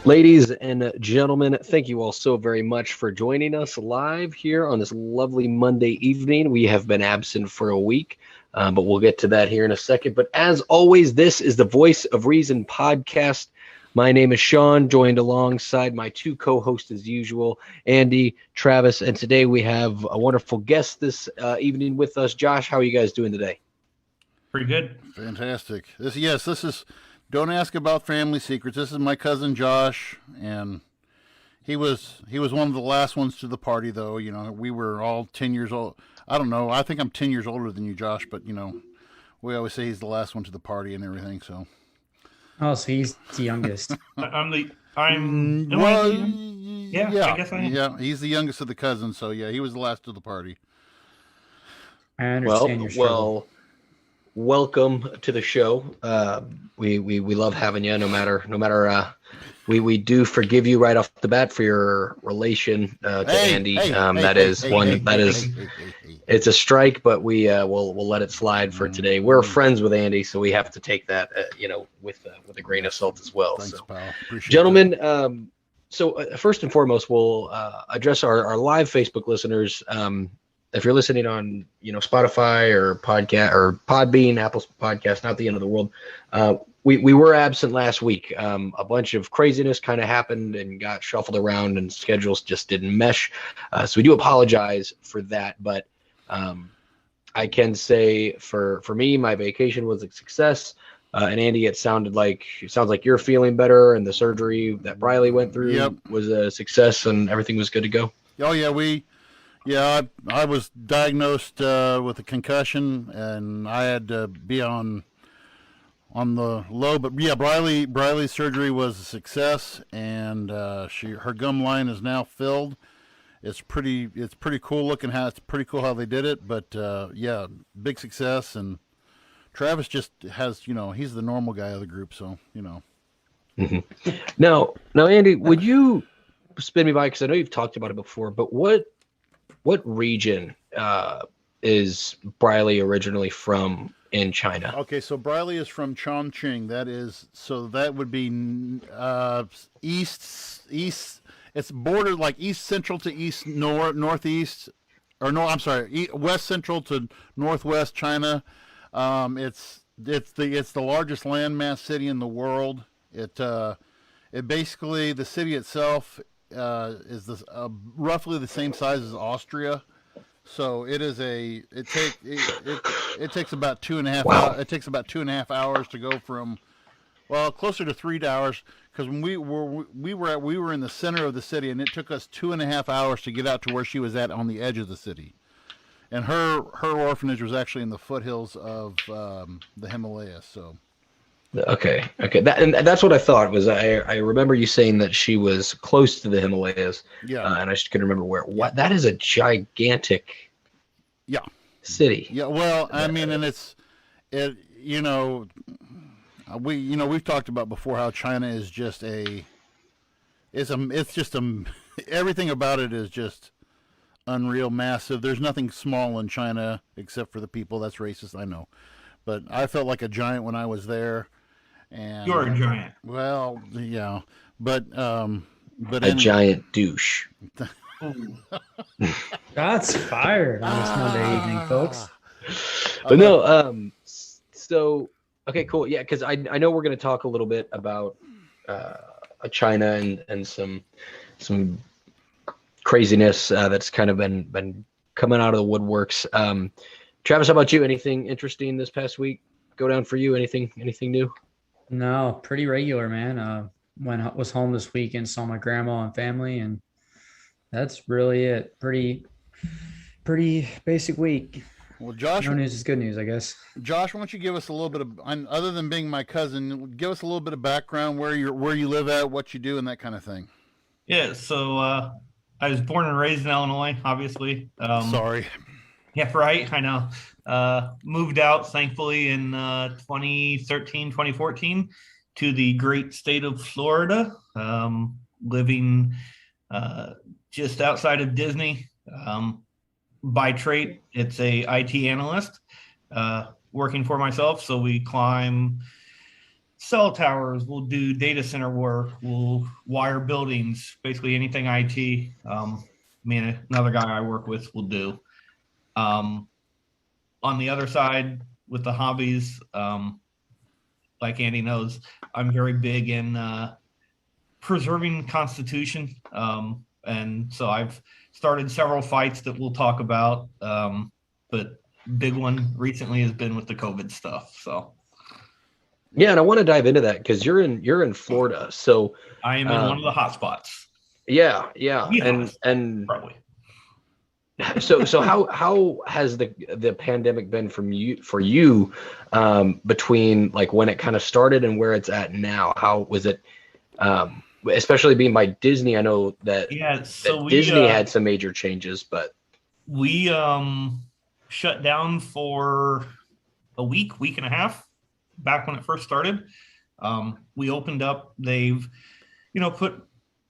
Ladies and gentlemen, thank you all so very much for joining us live here on this lovely Monday evening. We have been absent for a week, but we'll get to that here in a second. But as always, this is the Voice of Reason podcast. My name is Sean, joined alongside my two co-hosts as usual, Andy, Travis, and today we have a wonderful guest this evening with us. Josh, how are you guys doing today? Pretty good. Fantastic. This is Don't Ask About Family Secrets. This is my cousin Josh, and he was one of the last ones to the party, though. You know, we were all 10 years old. I don't know. I think I'm 10 years older than you, Josh, but you know, we always say he's the last one to the party and everything. So. Oh, so he's the youngest. I'm well, yeah, I guess I am. Yeah, he's the youngest of the cousins, so yeah, he was the last to the party. I understand your struggle. Welcome to the show. We love having you. No matter. We do forgive you right off the bat for your relation to Andy. It's a strike, but we'll let it slide for today. We're friends with Andy, so we have to take that with a grain of salt as well. Thanks, pal. Appreciate gentlemen. So first and foremost, we'll address our live Facebook listeners. If you're listening on, Spotify or podcast or Podbean, Apple Podcast, not the end of the world. We were absent last week. A bunch of craziness kind of happened and got shuffled around, and schedules just didn't mesh. So we do apologize for that. But I can say for me, my vacation was a success. And Andy, it sounds like you're feeling better, and the surgery that Briley went through was a success, and everything was good to go. Oh yeah, I was diagnosed with a concussion, and I had to be on the low. But yeah, Briley's surgery was a success, and her gum line is now filled. It's pretty cool looking. It's pretty cool how they did it. But yeah, big success. And Travis just has, he's the normal guy of the group, so Mm-hmm. Now, Andy, would you spin me by, because I know you've talked about it before, but what region is Briley originally from in China? Okay, so Briley is from Chongqing. That would be east. It's bordered like east central to east northeast, or no, I'm sorry, west central to northwest China. It's the largest landmass city in the world. It basically, the city itself is roughly the same size as Austria, so it takes about 2.5 hours. It takes about 2.5 hours to go from, closer to 3 hours, because when we were in the center of the city, and it took us 2.5 hours to get out to where she was at on the edge of the city. And her orphanage was actually in the foothills of the Himalayas. So. Okay. That's what I thought. Was I remember you saying that she was close to the Himalayas. Yeah. And I just couldn't remember where. What? That is a gigantic. Yeah. City. Yeah. Well, I mean, and we've talked about before how China is just everything about it is just unreal, massive. There's nothing small in China except for the people. That's racist, I know, but I felt like a giant when I was there. And you're a giant. Well, yeah, but a giant douche. That's fired on this Monday evening, folks. But no, so okay, cool, yeah, because I know we're going to talk a little bit about China and some craziness that's kind of been coming out of the woodworks. Travis, how about you? Anything interesting this past week go down for you? Anything new? No, pretty regular, man. Was home this weekend, saw my grandma and family, and that's really it. Pretty basic week. Well, Josh, no news is good news, I guess. Josh, why don't you give us a little bit of, other than being my cousin, give us a little bit of background, where you live at, what you do, and that kind of thing. Yeah, so I was born and raised in Illinois, obviously. Sorry. Yeah, right. I know. Moved out, thankfully, in 2013, 2014 to the great state of Florida, living just outside of Disney. By trade, it's a IT analyst, working for myself. So we climb cell towers. We'll do data center work. We'll wire buildings. Basically anything IT. Me and another guy I work with will do. On the other side, with the hobbies, like Andy knows, I'm very big in preserving Constitution. And so I've started several fights that we'll talk about. But big one recently has been with the COVID stuff. So yeah, and I want to dive into that because you're in Florida. So I am in one of the hot spots. Yeah. Yeah, And probably. so how has the pandemic been for you between like when it kind of started and where it's at now? How was it, especially being by Disney? I know that, so Disney had some major changes, but we shut down for a week and a half back when it first started. We opened up. They've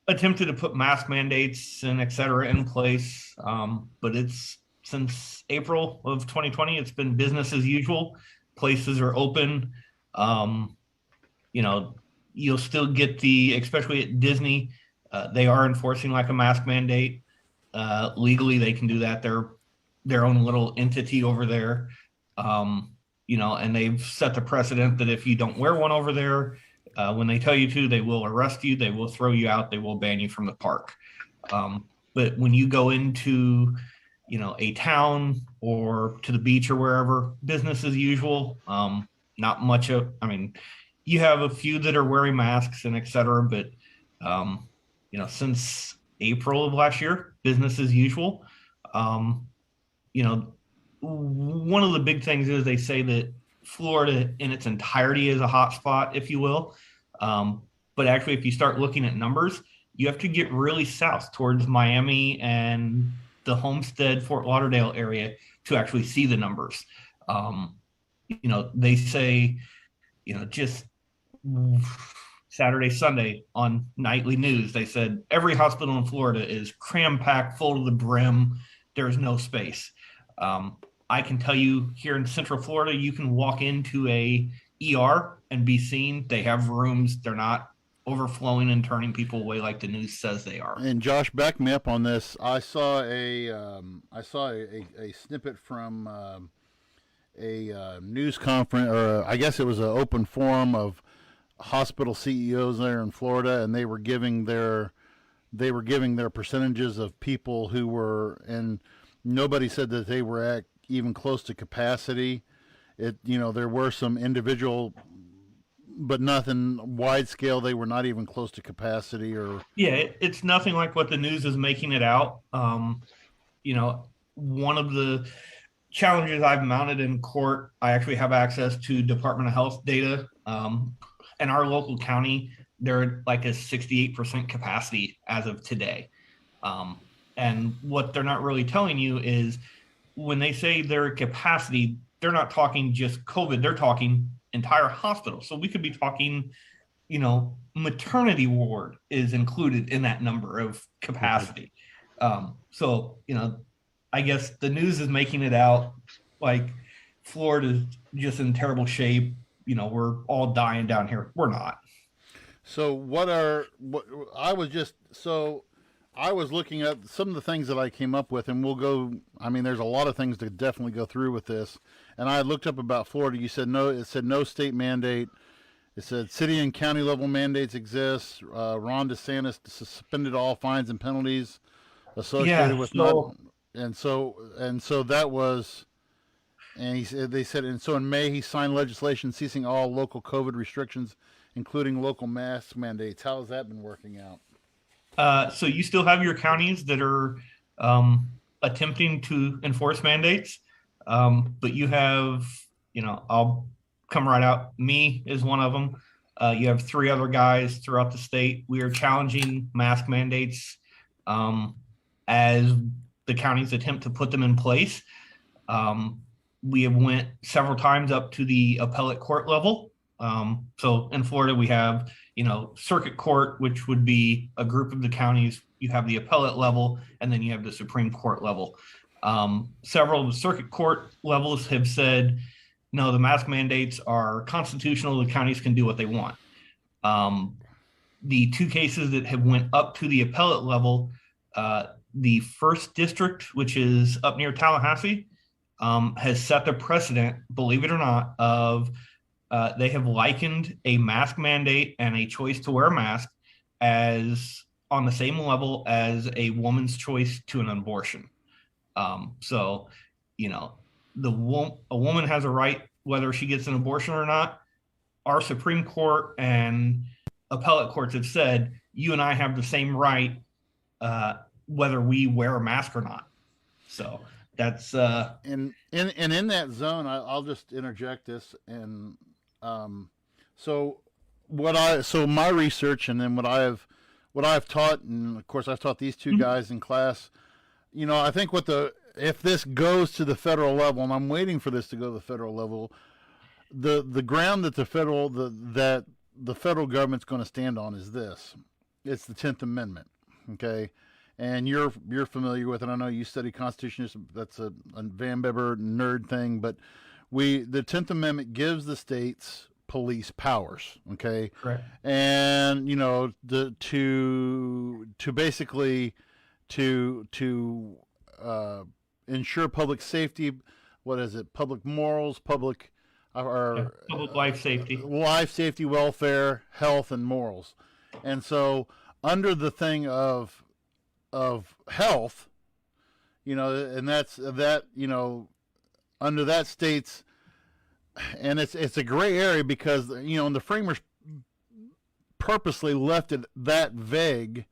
attempted to put mask mandates and et cetera in place. But it's since April of 2020, it's been business as usual. Places are open. You'll still get especially at Disney, they are enforcing like a mask mandate. Legally, they can do that. They're their own little entity over there. And they've set the precedent that if you don't wear one over there, when they tell you to, they will arrest you, they will throw you out, they will ban you from the park. But when you go into, a town or to the beach or wherever, business as usual. Not much you have a few that are wearing masks and et cetera, but, since April of last year, business as usual. One of the big things is they say that Florida in its entirety is a hotspot, if you will. But actually, if you start looking at numbers, you have to get really south towards Miami and the Homestead, Fort Lauderdale area to actually see the numbers. They say, just Saturday, Sunday on nightly news, they said every hospital in Florida is cram-packed, full to the brim. There's no space. I can tell you here in Central Florida, you can walk into a ER and be seen. They have rooms. They're not overflowing and turning people away like the news says they are. And Josh, back me up on this. I saw a snippet from a news conference, or I guess it was an open forum of hospital CEOs there in Florida, and they were giving their percentages of people who were, and nobody said that they were at even close to capacity. There were some individual, but nothing wide scale. They were not even close to capacity. It's nothing like what the news is making it out. One of the challenges I've mounted in court, I actually have access to Department of Health data. And our local county, they're like a 68% capacity as of today. And what they're not really telling you is when they say their capacity, they're not talking just COVID, they're talking entire hospital. So we could be talking, maternity ward is included in that number of capacity. I guess the news is making it out like Florida's just in terrible shape. We're all dying down here. We're not. So I was looking at some of the things that I came up with, and there's a lot of things to definitely go through with this. And I looked up about Florida. You said no, it said no state mandate. It said city and county level mandates exist. Ron DeSantis suspended all fines and penalties associated with and so that was, and they said, and so in May he signed legislation ceasing all local COVID restrictions, including local mask mandates. How has that been working out? So you still have your counties that are attempting to enforce mandates, but you have, I'll come right out. Me is one of them. You have 3 other guys throughout the state. We are challenging mask mandates as the counties attempt to put them in place. We have went several times up to the appellate court level. So in Florida, we have, circuit court, which would be a group of the counties. You have the appellate level, and then you have the Supreme Court level. Several of the circuit court levels have said, no, the mask mandates are constitutional. The counties can do what they want. The two cases that have went up to the appellate level, the first district, which is up near Tallahassee, has set the precedent, believe it or not, of they have likened a mask mandate and a choice to wear a mask as on the same level as a woman's choice to an abortion. So, you know, a woman has a right whether she gets an abortion or not. Our Supreme Court and appellate courts have said you and I have the same right whether we wear a mask or not. So that's and in that zone, I'll just interject this, and so my research, and then what I've taught, and of course I've taught these two guys in class. You know, I think if this goes to the federal level, and I'm waiting for this to go to the federal level, the ground that the federal government's going to stand on is this. It's the 10th Amendment, okay? And you're familiar with it. I know you study Constitution. That's a Van Beber nerd thing, but the 10th Amendment gives the states police powers, okay? correct. And you know, to basically to ensure public safety. What is it? Public morals, public Life safety, welfare, health, and morals. And so, under the thing of health, you know, and that's that, you know, under that states, and it's a gray area because, you know, and the framers purposely left it that vague,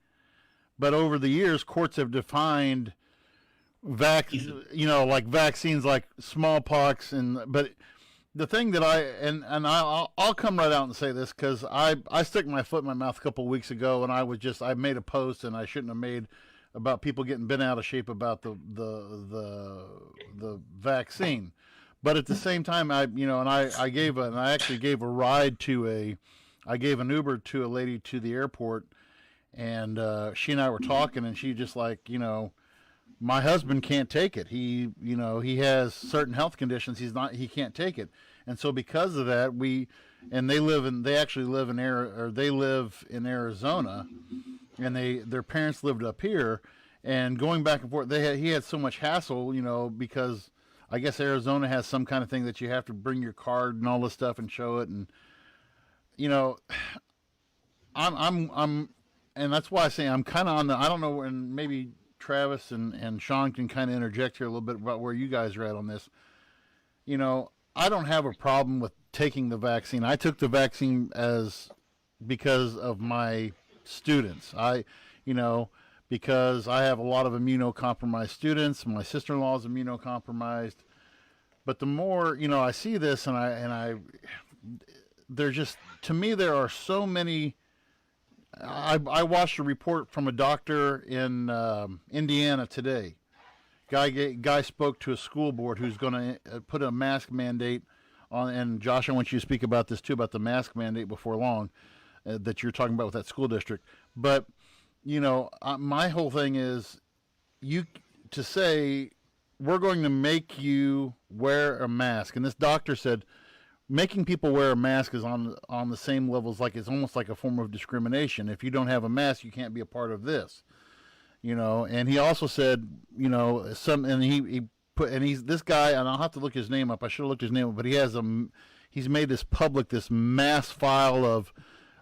but over the years courts have defined you know, like vaccines like smallpox, but the thing that I'll come right out and say this, because I stuck my foot in my mouth a couple of weeks ago, and I made a post, and I shouldn't have made, about people getting bent out of shape about the vaccine. But at the same time, I actually gave an Uber to a lady to the airport, and she and I were talking, and she just like, you know, my husband can't take it. He has certain health conditions. He can't take it. And so because of that, they live in Arizona, and their parents lived up here, and going back and forth, he had so much hassle, you know, because I guess Arizona has some kind of thing that you have to bring your card and all this stuff and show it. And, you know, and that's why I say I'm kind of I don't know, and maybe Travis and Sean can kind of interject here a little bit about where you guys are at on this. You know, I don't have a problem with taking the vaccine. I took the vaccine because of my students. Because I have a lot of immunocompromised students. My sister-in-law is immunocompromised. But the more, you know, I see this, they're just, to me, there are so many. I watched a report from a doctor in Indiana today. Guy spoke to a school board who's going to put a mask mandate on. And Josh, I want you to speak about this too, about the mask mandate before long that you're talking about with that school district. But you know, my whole thing is to say we're going to make you wear a mask, and this doctor said making people wear a mask is on the same levels, like it's almost like a form of discrimination. If you don't have a mask, you can't be a part of this, you know. And he also said, you know, he's this guy, and I'll have to look his name up. I should have looked his name up, but he's made this public, this mass file of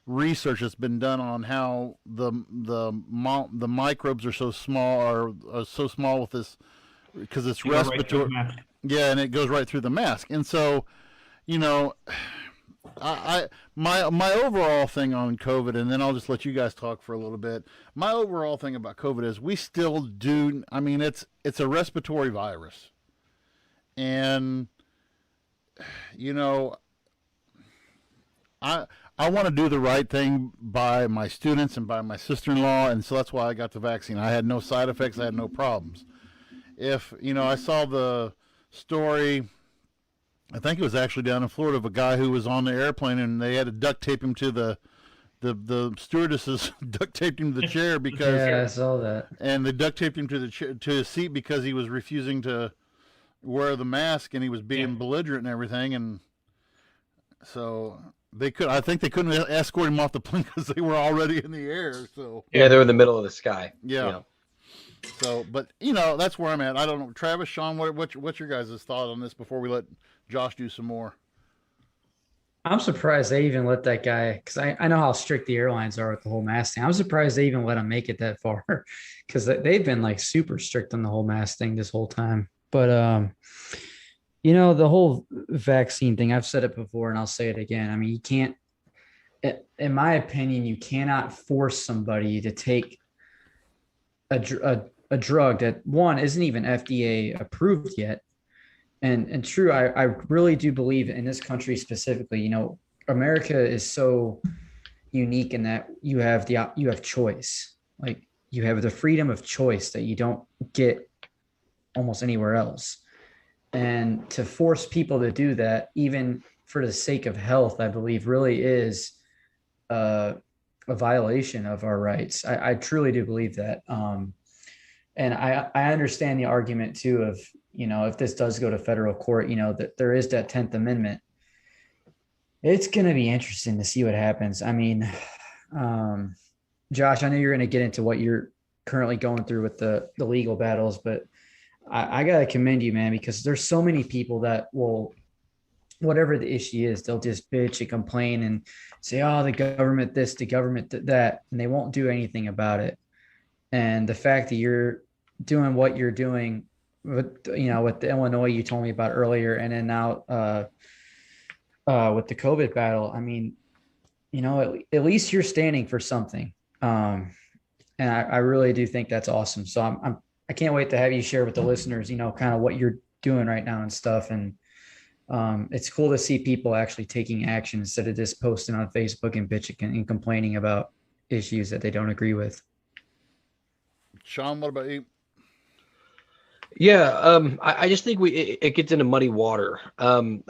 research that's been done on how the microbes are so small, with this, because it's respiratory. Yeah, and it goes right through the mask. And so, you know, my overall thing on COVID, and then I'll just let you guys talk for a little bit. My overall thing about COVID is we still do. I mean, it's a respiratory virus, and you know, I want to do the right thing by my students and by my sister-in-law, and so that's why I got the vaccine. I had no side effects. I had no problems. If, you know, I saw the story, I think it was actually down in Florida, of a guy who was on the airplane and they had to duct tape him to the stewardesses duct taped him to the chair because yeah, I saw that. And they duct taped him to his seat because he was refusing to wear the mask, and he was being belligerent and everything, and so I think they couldn't escort him off the plane because they were already in the air. So Yeah, they're in the middle of the sky. yeah. You know. So, but that's where I'm at. I don't know, Travis, Sean, what's your guys' thought on this before we let Josh do some more? I'm surprised they even let that guy, because I know how strict the airlines are with the whole mask thing. I'm surprised they even let him make it that far, because they've been like super strict on the whole mask thing this whole time. But the whole vaccine thing, I've said it before and I'll say it again. I mean, you can't, in my opinion, you cannot force somebody to take a drug that, one, isn't even FDA approved yet. And true, I really do believe in this country specifically, America is so unique in that you have choice. Like, you have the freedom of choice that you don't get almost anywhere else. And to force people to do that, even for the sake of health, I believe really is a violation of our rights. I truly do believe that. And I understand the argument too of, if this does go to federal court, that there is that 10th Amendment. It's going to be interesting to see what happens. I mean, Josh, I know you're going to get into what you're currently going through with the legal battles, but I got to commend you, man, because there's so many people that will, whatever the issue is, they'll just bitch and complain and say, oh, the government this, the government that, and they won't do anything about it. And the fact that you're doing what you're doing with the Illinois you told me about earlier, and then now with the COVID battle, I mean, at least you're standing for something. And I really do think that's awesome. So I can't wait to have you share with the listeners, kind of what you're doing right now and stuff. And it's cool to see people actually taking action instead of just posting on Facebook and bitching and complaining about issues that they don't agree with. Sean, what about you? Yeah, I just think it gets into muddy water. I'm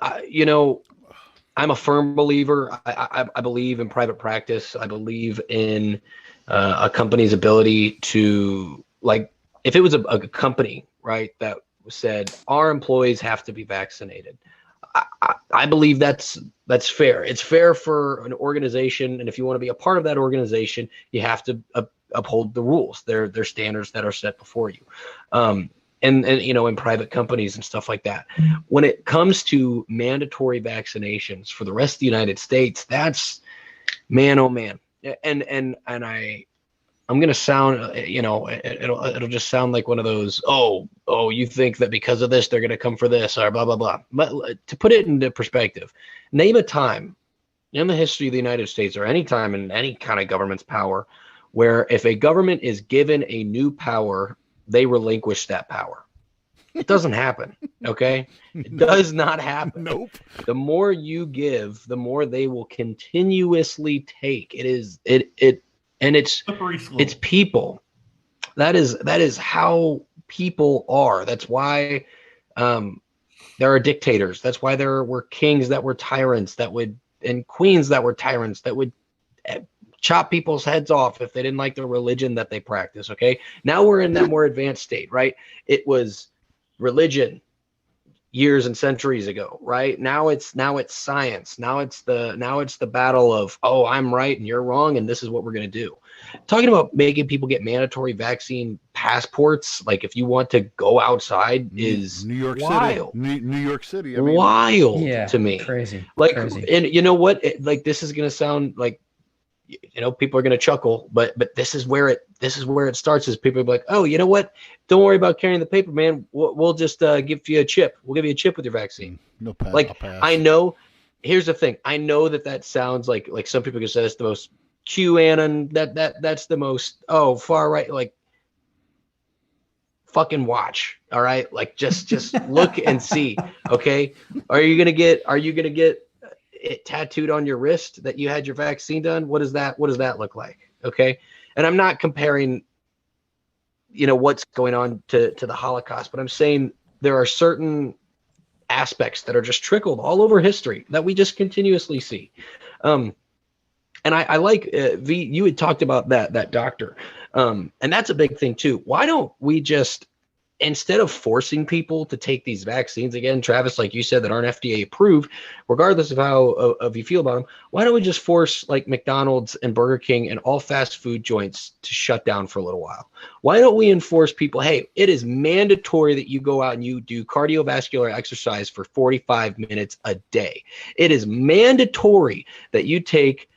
a firm believer. I believe in private practice. I believe in a company's ability to, like, if it was a company, right, that said our employees have to be vaccinated, I believe that's fair. It's fair for an organization, and if you want to be a part of that organization, you have to uphold the rules. They're standards that are set before you. And in private companies and stuff like that. When it comes to mandatory vaccinations for the rest of the United States, that's, man, oh man. And I'm gonna sound, it'll just sound like one of those, oh, you think that because of this they're gonna come for this or blah blah blah. But to put it into perspective, name a time in the history of the United States, or any time in any kind of government's power, where if a government is given a new power, they relinquish that power. It doesn't happen. Okay. It does not happen. Nope. The more you give, the more they will continuously take. It's people. That is how people are. That's why there are dictators. That's why there were kings that were tyrants and queens that were tyrants that would chop people's heads off if they didn't like the religion that they practice. Okay. Now we're in that more advanced state, right? It was religion years and centuries ago, right? Now it's science. Now it's the battle of, oh, I'm right and you're wrong, and this is what we're going to do. Talking about making people get mandatory vaccine passports, like if you want to go outside, is New York wild. City. New York City. I mean, wild to me. Crazy. Like, crazy. And you know what? This is going to sound like, people are going to chuckle, but this is where it starts. Is people are like, oh, you know what? Don't worry about carrying the paper, man. We'll just give you a chip. We'll give you a chip with your vaccine. No pass. Like, I know. Here's the thing. I know that sounds like some people can say that's the most QAnon. That's the most far right. Like, fucking watch. All right. Like, just look and see. Okay. Are you gonna get it tattooed on your wrist that you had your vaccine done? What does that look like? Okay. And I'm not comparing, what's going on to the Holocaust, but I'm saying there are certain aspects that are just trickled all over history that we just continuously see. And I like you had talked about that doctor. And that's a big thing too. Why don't we just instead of forcing people to take these vaccines, again, Travis, like you said, that aren't FDA approved, regardless of how of you feel about them, why don't we just force like McDonald's and Burger King and all fast food joints to shut down for a little while? Why don't we enforce people, hey, it is mandatory that you go out and you do cardiovascular exercise for 45 minutes a day. It is mandatory that you take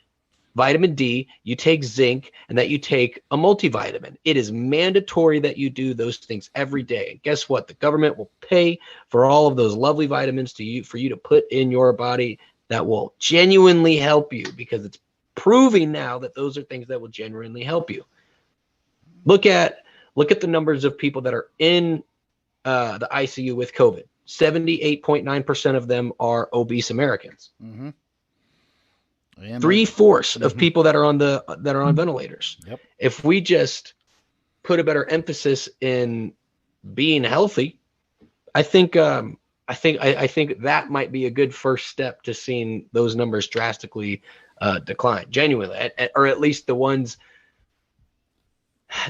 vitamin D, you take zinc, and that you take a multivitamin. It is mandatory that you do those things every day. And guess what? The government will pay for all of those lovely vitamins for you to put in your body that will genuinely help you, because it's proving now that those are things that will genuinely help you. Look at the numbers of people that are in the ICU with COVID. 78.9% of them are obese Americans. Mm-hmm. 3/4 of people that are on ventilators. Yep. If we just put a better emphasis in being healthy, I think that might be a good first step to seeing those numbers drastically decline. Genuinely, or at least the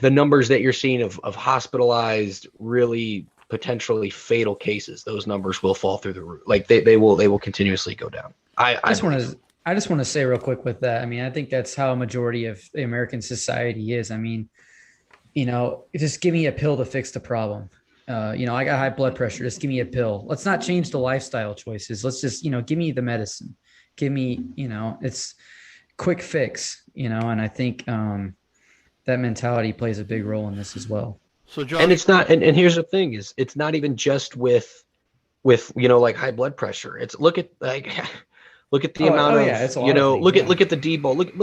numbers that you're seeing of hospitalized, really potentially fatal cases. Those numbers will fall through the roof. Like they will continuously go down. I just want to say real quick with that. I mean, I think that's how a majority of the American society is. I mean, just give me a pill to fix the problem. I got high blood pressure. Just give me a pill. Let's not change the lifestyle choices. Let's just, give me the medicine. Give me, it's quick fix, and I think that mentality plays a big role in this as well. So, John, and it's not, and here's the thing is, it's not even just with like high blood pressure. It's look at the amount of, look at the D-ball. Look at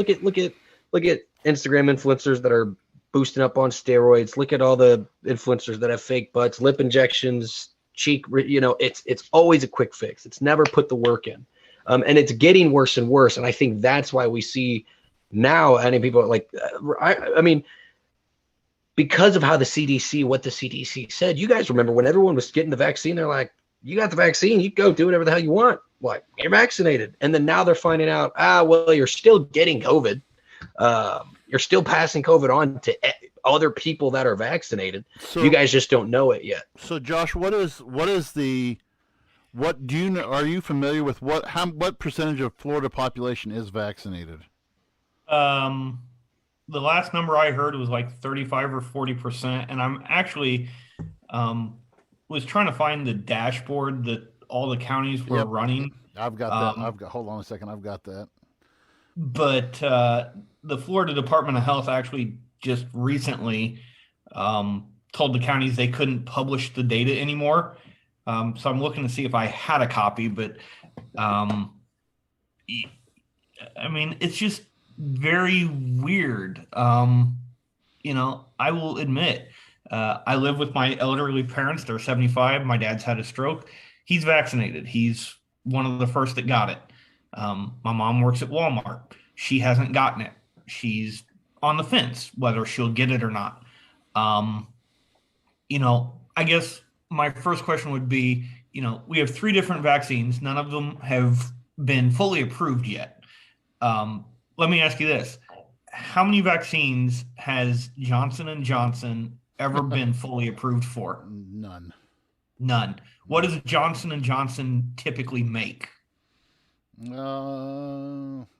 Instagram influencers that are boosting up on steroids. Look at all the influencers that have fake butts, lip injections, cheek. It's always a quick fix. It's never put the work in, and it's getting worse and worse. And I think that's why we see now. I mean, people like, I mean, because of how what the CDC said. You guys remember when everyone was getting the vaccine? They're like, you got the vaccine, you go do whatever the hell you want. Like, you're vaccinated. And then now they're finding out, well, you're still getting COVID. You're still passing COVID on to other people that are vaccinated. So, you guys just don't know it yet. So, Josh, are you familiar with what percentage of Florida population is vaccinated? The last number I heard was like 35 or 40%. And I'm actually was trying to find the dashboard that all the counties were running. I've got that. Hold on a second. I've got that. But the Florida Department of Health actually just recently told the counties they couldn't publish the data anymore. So I'm looking to see if I had a copy, but I mean, it's just very weird. I will admit, I live with my elderly parents. They're 75. My dad's had a stroke. He's vaccinated. He's one of the first that got it. My mom works at Walmart. She hasn't gotten it. She's on the fence whether she'll get it or not. I guess my first question would be, we have 3 different vaccines. None of them have been fully approved yet. Let me ask you this. How many vaccines has Johnson & Johnson ever been fully approved for? None. What does Johnson & Johnson typically make? They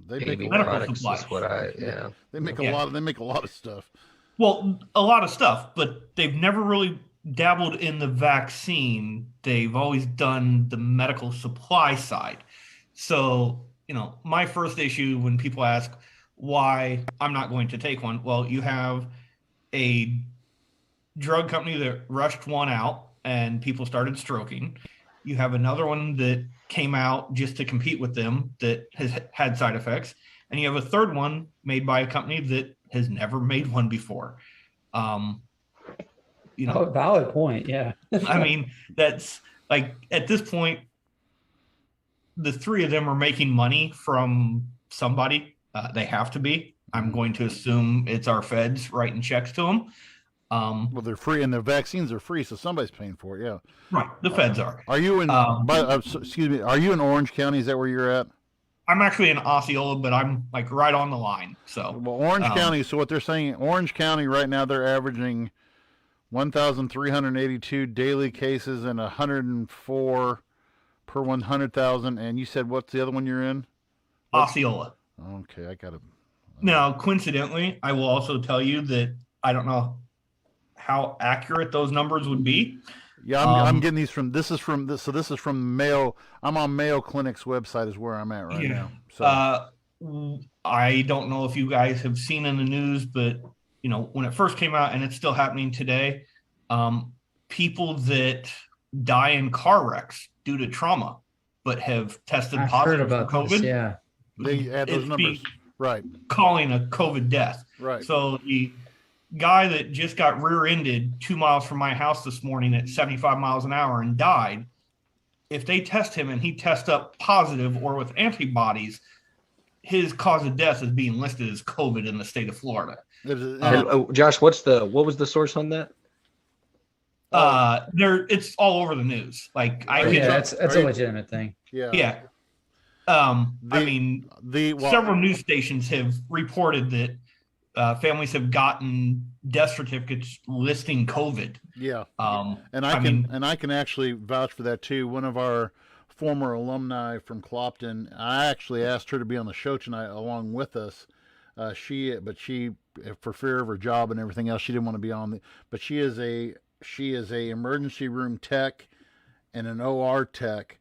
make medical supplies. They make a lot of stuff. Well, a lot of stuff, but they've never really dabbled in the vaccine. They've always done the medical supply side. So, my first issue when people ask why I'm not going to take one, well, you have a drug company that rushed one out and people started stroking. You have another one that came out just to compete with them that has had side effects. And you have a third one made by a company that has never made one before. Valid point. Yeah. I mean, that's like, at this point, the 3 of them are making money from somebody. They have to be. I'm going to assume it's our feds writing checks to them. Well, they're free, and their vaccines are free, so somebody's paying for it. Yeah, right. The feds are. Are you in? Excuse me. Are you in Orange County? Is that where you're at? I'm actually in Osceola, but I'm like right on the line. So, well, Orange County. So what they're saying, Orange County right now, they're averaging 1,382 daily cases and 104 per 100,000. And you said, what's the other one you're in? Osceola. Okay, I got it. Now, coincidentally, I will also tell you that I don't know how accurate those numbers would be. Yeah, I'm getting these from. This is from this. So this is from Mayo. I'm on Mayo Clinic's website. Is where I'm at right now. So I don't know if you guys have seen in the news, but when it first came out, and it's still happening today, people that die in car wrecks due to trauma, but have tested positive for COVID. This, yeah, they add those numbers. Right. Calling a COVID death. Right. So the guy that just got rear-ended 2 miles from my house this morning at 75 miles an hour and died, if they test him and he tests up positive or with antibodies, his cause of death is being listed as COVID in the state of Florida. Josh, what was the source on that? It's all over the news. Like that's a legitimate thing. Yeah. Several news stations have reported that families have gotten death certificates listing COVID. Yeah. And I can actually vouch for that too. One of our former alumni from Clopton, I actually asked her to be on the show tonight along with us. She, for fear of her job and everything else, she didn't want to be on. But she is a emergency room tech and an OR tech.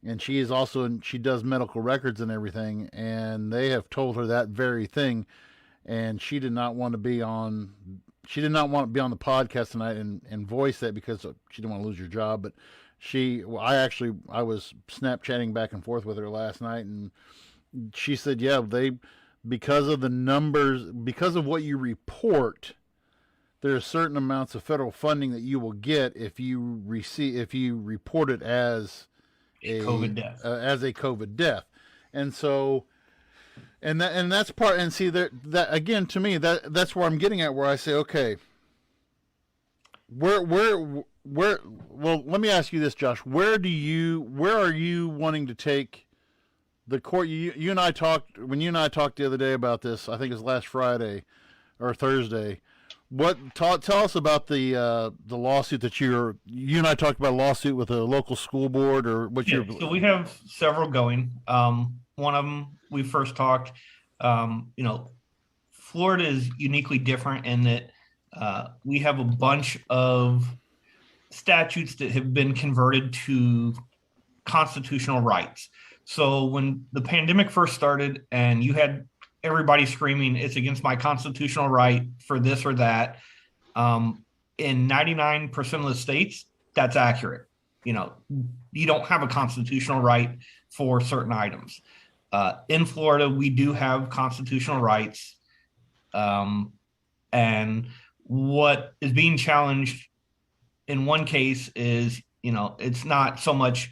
And she does medical records and everything, and they have told her that very thing, and she did not want to be on the podcast tonight and voice that because she didn't want to lose her job. But I was Snapchatting back and forth with her last night, and she said, yeah, because of the numbers, because of what you report, there are certain amounts of federal funding that you will get if you report it as a COVID death. And so, and that's part, and see that again, to me, that's where I'm getting at, where I say, okay, where, well, let me ask you this, Josh, where are you wanting to take the court? You and I talked, when you and I talked the other day about this, I think it was last Friday or Thursday. Tell us about the lawsuit that you and I talked about, a lawsuit with a local school board, or what you're. So we have several going. One of them we first talked. Florida is uniquely different in that we have a bunch of statutes that have been converted to constitutional rights. So when the pandemic first started, and you had everybody screaming, it's against my constitutional right for this or that. In 99% of the states, that's accurate. You don't have a constitutional right for certain items. In Florida, we do have constitutional rights. And what is being challenged in one case is, it's not so much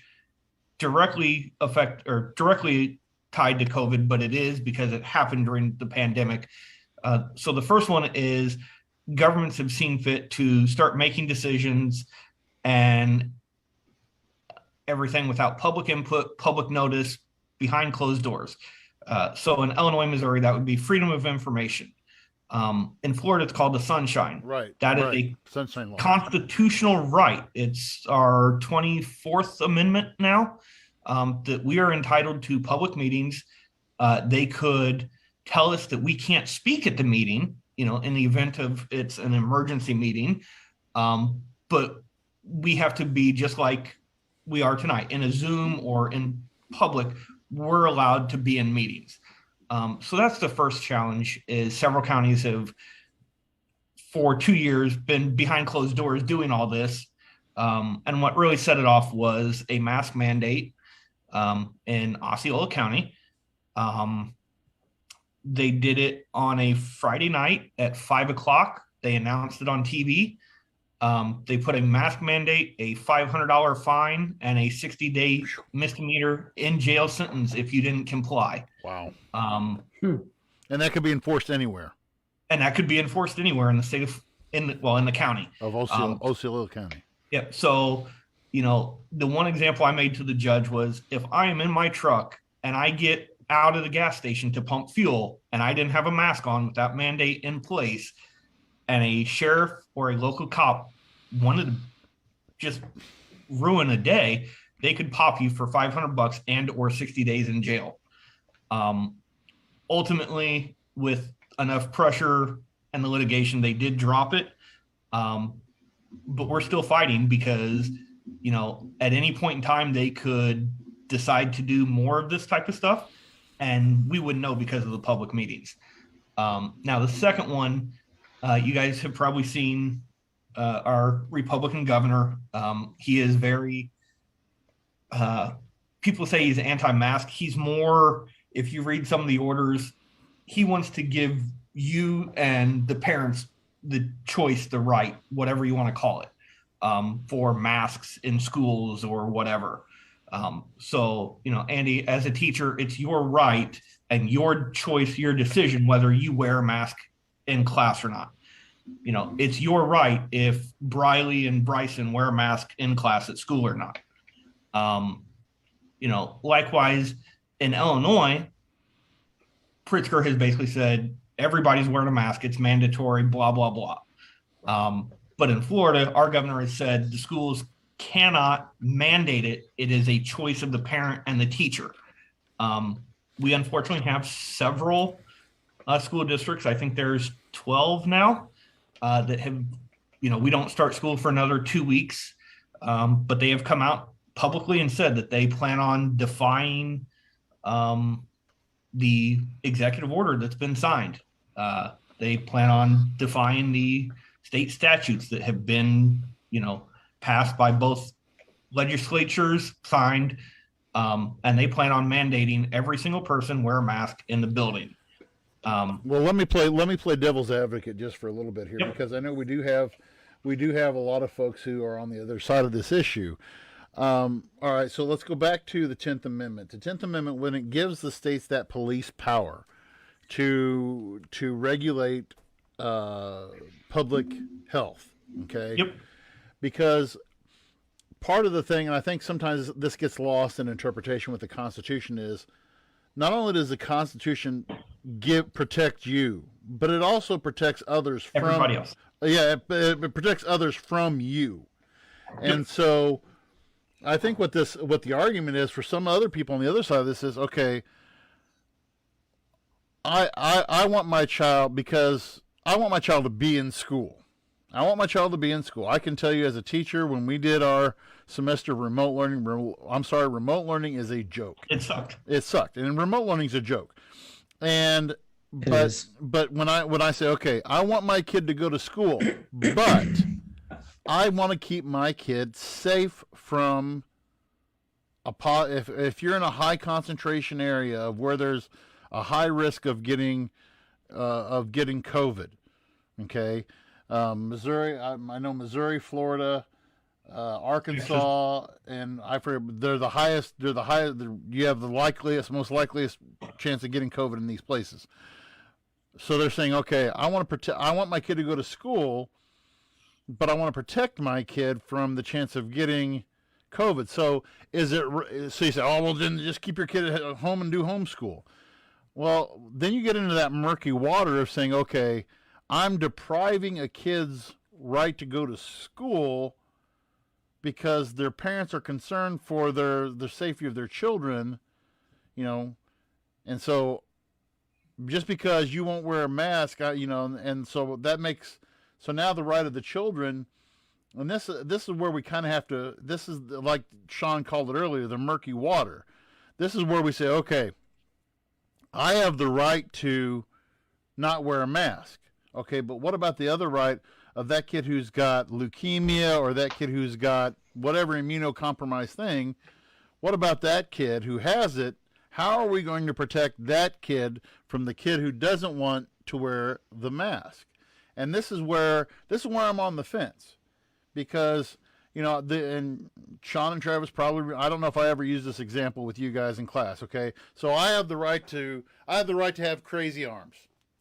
directly tied to COVID, but it is because it happened during the pandemic. So the first one is governments have seen fit to start making decisions and everything without public input, public notice, behind closed doors. So in Illinois, Missouri, that would be freedom of information. In Florida, it's called the Sunshine. Right. That is a Sunshine law. Constitutional right. It's our 24th Amendment now. That we are entitled to public meetings. They could tell us that we can't speak at the meeting, in the event of it's an emergency meeting. But we have to be just like we are tonight in a Zoom or in public. We're allowed to be in meetings. So that's the first challenge. Is several counties have, for 2 years, been behind closed doors doing all this. And what really set it off was a mask mandate. In Osceola County. They did it on a Friday night at 5:00. They announced it on TV. They put a mask mandate, a $500 fine, and a 60-day misdemeanor in jail sentence if you didn't comply. Wow. And that could be enforced anywhere. And that could be enforced anywhere in the state in the county of Osceola County. Yeah. So, the one example I made to the judge was, if I am in my truck and I get out of the gas station to pump fuel and I didn't have a mask on with that mandate in place, and a sheriff or a local cop wanted to just ruin a day, they could pop you for $500 and or 60 days in jail. Ultimately, with enough pressure and the litigation, they did drop it. But we're still fighting because, at any point in time, they could decide to do more of this type of stuff, and we wouldn't know because of the public meetings. Now, the second one, you guys have probably seen our Republican governor. He is very, people say he's anti-mask. He's more, if you read some of the orders, he wants to give you and the parents the choice, the right, whatever you want to call it, for masks in schools or whatever. So, Andy, as a teacher, it's your right and your choice, your decision, whether you wear a mask in class or not. It's your right if Briley and Bryson wear a mask in class at school or not. Likewise, in Illinois, Pritzker has basically said, everybody's wearing a mask. It's mandatory, blah, blah, blah. But in Florida, our governor has said the schools cannot mandate it. It is a choice of the parent and the teacher. We unfortunately have several school districts. I think there's 12 now that have, we don't start school for another 2 weeks. But they have come out publicly and said that they plan on defying the executive order that's been signed. They plan on defying the state statutes that have been, passed by both legislatures, signed, and they plan on mandating every single person wear a mask in the building. Well, let me play devil's advocate just for a little bit here, Yep. because I know we do have a lot of folks who are on the other side of this issue. All right, so let's go back to the 10th Amendment. The 10th Amendment, when it gives the states that police power to regulate public health, okay? Yep. Because part of the thing, and I think sometimes this gets lost in interpretation with the Constitution, is not only does the Constitution protect you, but it also protects others from Everybody else. Yeah, it protects others from you, and so I think what the argument is for some other people on the other side of this is, okay, I want my child, because I want my child to be in school. I want my child to be in school. I can tell you as a teacher, when we did our semester of remote learning, remote learning is a joke. It sucked. It sucked. And remote learning is a joke. But when I say, okay, I want my kid to go to school, but I want to keep my kid safe from if you're in a high concentration area of where there's a high risk of getting COVID, okay. Missouri, I know Missouri, Florida, Arkansas, and I forget, they're the highest. You have the most likeliest chance of getting COVID in these places. So they're saying, okay, I want my kid to go to school, but I want to protect my kid from the chance of getting COVID. So so you say, oh, well, then just keep your kid at home and do homeschool. Well, then you get into that murky water of saying, okay, I'm depriving a kid's right to go to school because their parents are concerned for the safety of their children, and so just because you won't wear a mask, and so that makes, so now the right of the children, and this is where we kind of have to, this is like Sean called it earlier, the murky water. This is where we say, okay, I have the right to not wear a mask. Okay, but what about the other right of that kid who's got leukemia or that kid who's got whatever immunocompromised thing? What about that kid who has it? How are we going to protect that kid from the kid who doesn't want to wear the mask? And this is where I'm on the fence, because and Sean and Travis probably, I don't know if I ever used this example with you guys in class. Okay, so I have the right to have crazy arms.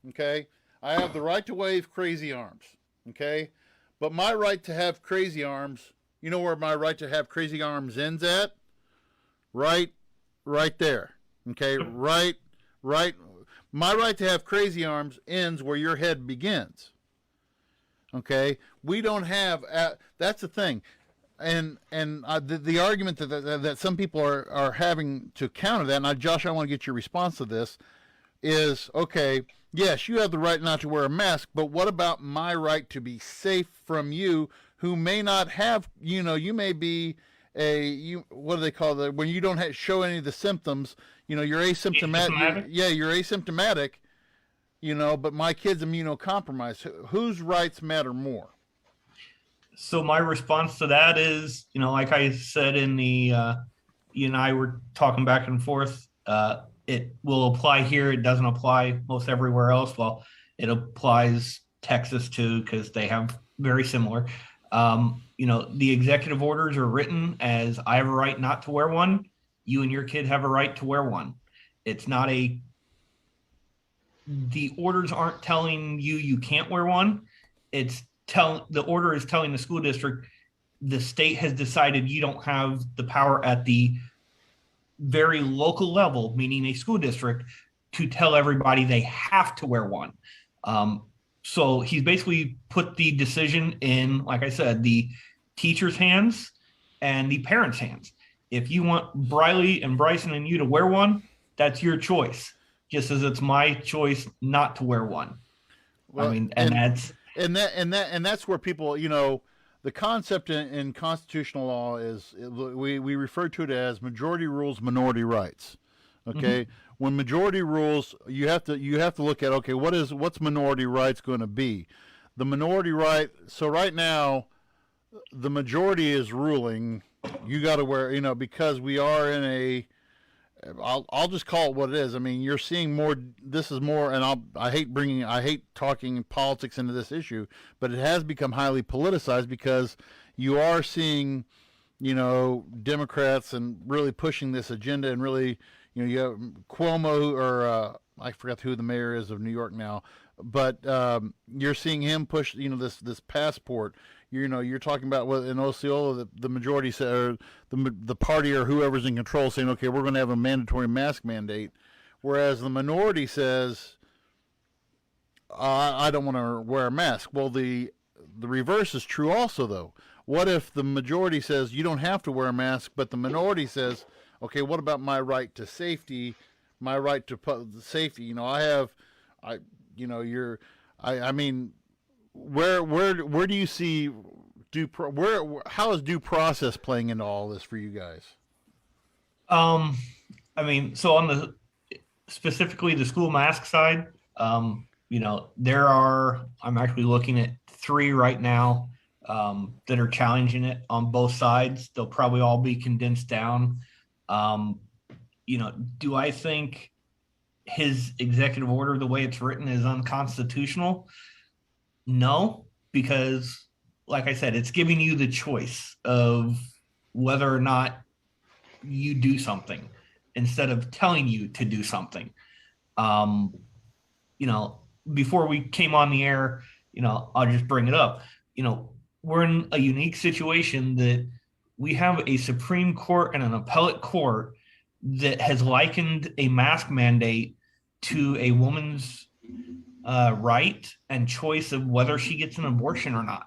Okay. I have the right to wave crazy arms, okay? But my right to have crazy arms, you know where my right to have crazy arms ends at? Right there, okay? Right. My right to have crazy arms ends where your head begins, Okay, we don't have. That's the thing, and the argument that some people are having to counter that. And Josh, I want to get your response to this. Is okay. Yes, you have the right not to wear a mask, but what about my right to be safe from you, who may not have? You may be what do they call that when you don't show any of the symptoms? You're asymptomatic. You're asymptomatic. But my kid's immunocompromised. Whose rights matter more? So my response to that is, like I said in the, you and I were talking back and forth. It will apply here. It doesn't apply most everywhere else. Well, it applies Texas too because they have very similar. The executive orders are written as I have a right not to wear one. You and your kid have a right to wear one. It's not the orders aren't telling you can't wear one. The order is telling the school district the state has decided you don't have the power at the very local level, meaning a school district, to tell everybody they have to wear one. So he's basically put the decision in, like I said, the teacher's hands and the parents' hands. If you want Briley and Bryson and you to wear one, that's your choice. Just as it's my choice not to wear one. Well, that's where people, the concept in constitutional law is we refer to it as majority rules, minority rights. Okay, when majority rules, you have to look at what's minority rights going to be. The minority right. So right now, the majority is ruling. You got to wear, because we are in a. I'll just call it what it is. I mean, you're seeing more. This is more, and I hate talking politics into this issue, but it has become highly politicized because you are seeing, Democrats and really pushing this agenda, and really, you have Cuomo or I forgot who the mayor is of New York now, but you're seeing him push, this passport. You're talking about in Osceola, the majority said, or the party or whoever's in control saying, okay, we're going to have a mandatory mask mandate, whereas the minority says, I don't want to wear a mask. Well, the reverse is true also, though. What if the majority says you don't have to wear a mask, but the minority says, okay, what about my right to safety, my right to safety? Where do you see how is due process playing into all this for you guys? So on specifically the school mask side, I'm actually looking at 3 right now that are challenging it on both sides. They'll probably all be condensed down. Do I think his executive order, the way it's written, is unconstitutional? No, because like I said, it's giving you the choice of whether or not you do something instead of telling you to do something. Before we came on the air, I'll just bring it up. We're in a unique situation that we have a Supreme Court and an appellate court that has likened a mask mandate to a woman's right and choice of whether she gets an abortion or not.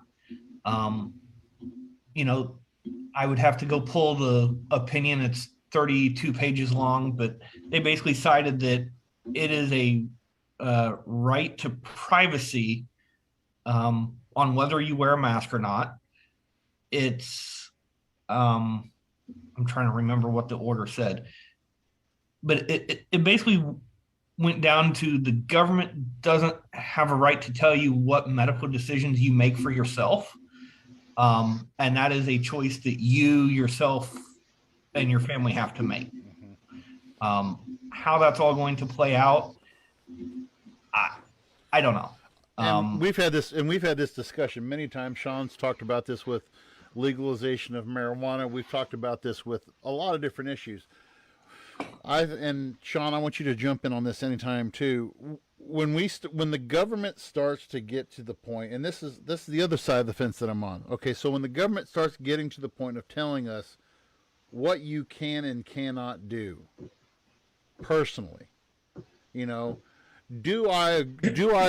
I would have to go pull the opinion. It's 32 pages long, but they basically cited that it is a right to privacy on whether you wear a mask or not. It's I'm trying to remember what the order said, but it basically went down to the government doesn't have a right to tell you what medical decisions you make for yourself. And that is a choice that you yourself and your family have to make. How that's all going to play out, I don't know. And we've had this discussion many times. Sean's talked about this with legalization of marijuana. We've talked about this with a lot of different issues. And Sean, I want you to jump in on this anytime too. When the government starts to get to the point, and this is the other side of the fence that I'm on. Okay, so when the government starts getting to the point of telling us what you can and cannot do, personally, do I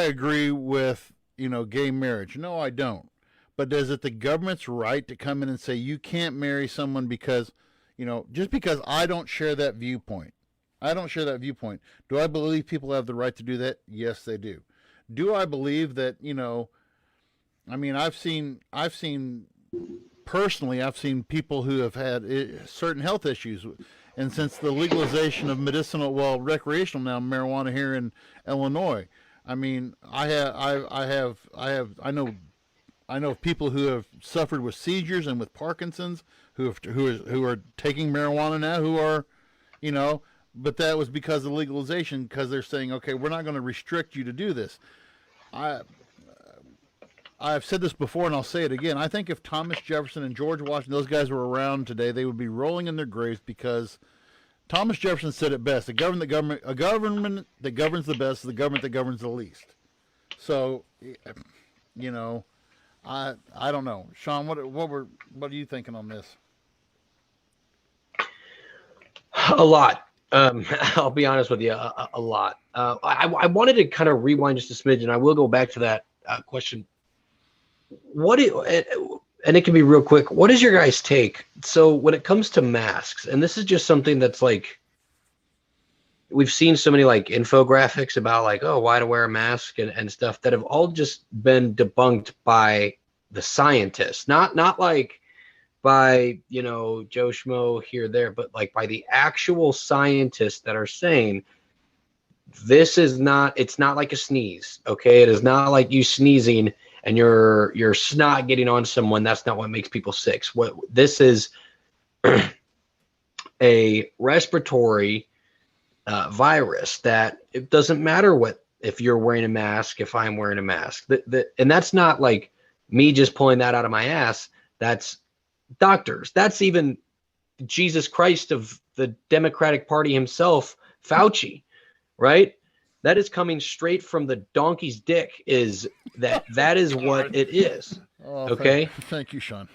agree with gay marriage. No, I don't. But is it the government's right to come in and say you can't marry someone because, just because I don't share that viewpoint? I don't share that viewpoint. Do I believe people have the right to do that? Yes, they do. Do I believe that, I've seen personally, I've seen people who have had certain health issues, and since the legalization of recreational now marijuana here in Illinois, I know people who have suffered with seizures and with Parkinson's who are taking marijuana now who are, but that was because of legalization, because they're saying, okay, we're not going to restrict you to do this. I've said this before, and I'll say it again. I think if Thomas Jefferson and George Washington, those guys were around today, they would be rolling in their graves, because Thomas Jefferson said it best: a government that governs the best is the government that governs the least. So, I don't know, Sean. What are you thinking on this? A lot. I'll be honest with you, a lot. I wanted to kind of rewind just a smidge, and I will go back to that question. And it can be real quick. What is your guys' take? So when it comes to masks, and this is just something that's like, we've seen so many like infographics about like, oh, why to wear a mask and stuff that have all just been debunked by the scientists, not like by, Joe Schmo here, there, but like by the actual scientists that are saying, it's not like a sneeze. Okay. It is not like you sneezing and your snot getting on someone. That's not what makes people sick. This is a respiratory virus that it doesn't matter if you're wearing a mask, if I'm wearing a mask. And that's not like me just pulling that out of my ass. That's doctors. That's even Jesus Christ of the Democratic Party himself, Fauci, right? That is coming straight from the donkey's dick. Is that is what it is? Oh, okay. Thank you, Sean.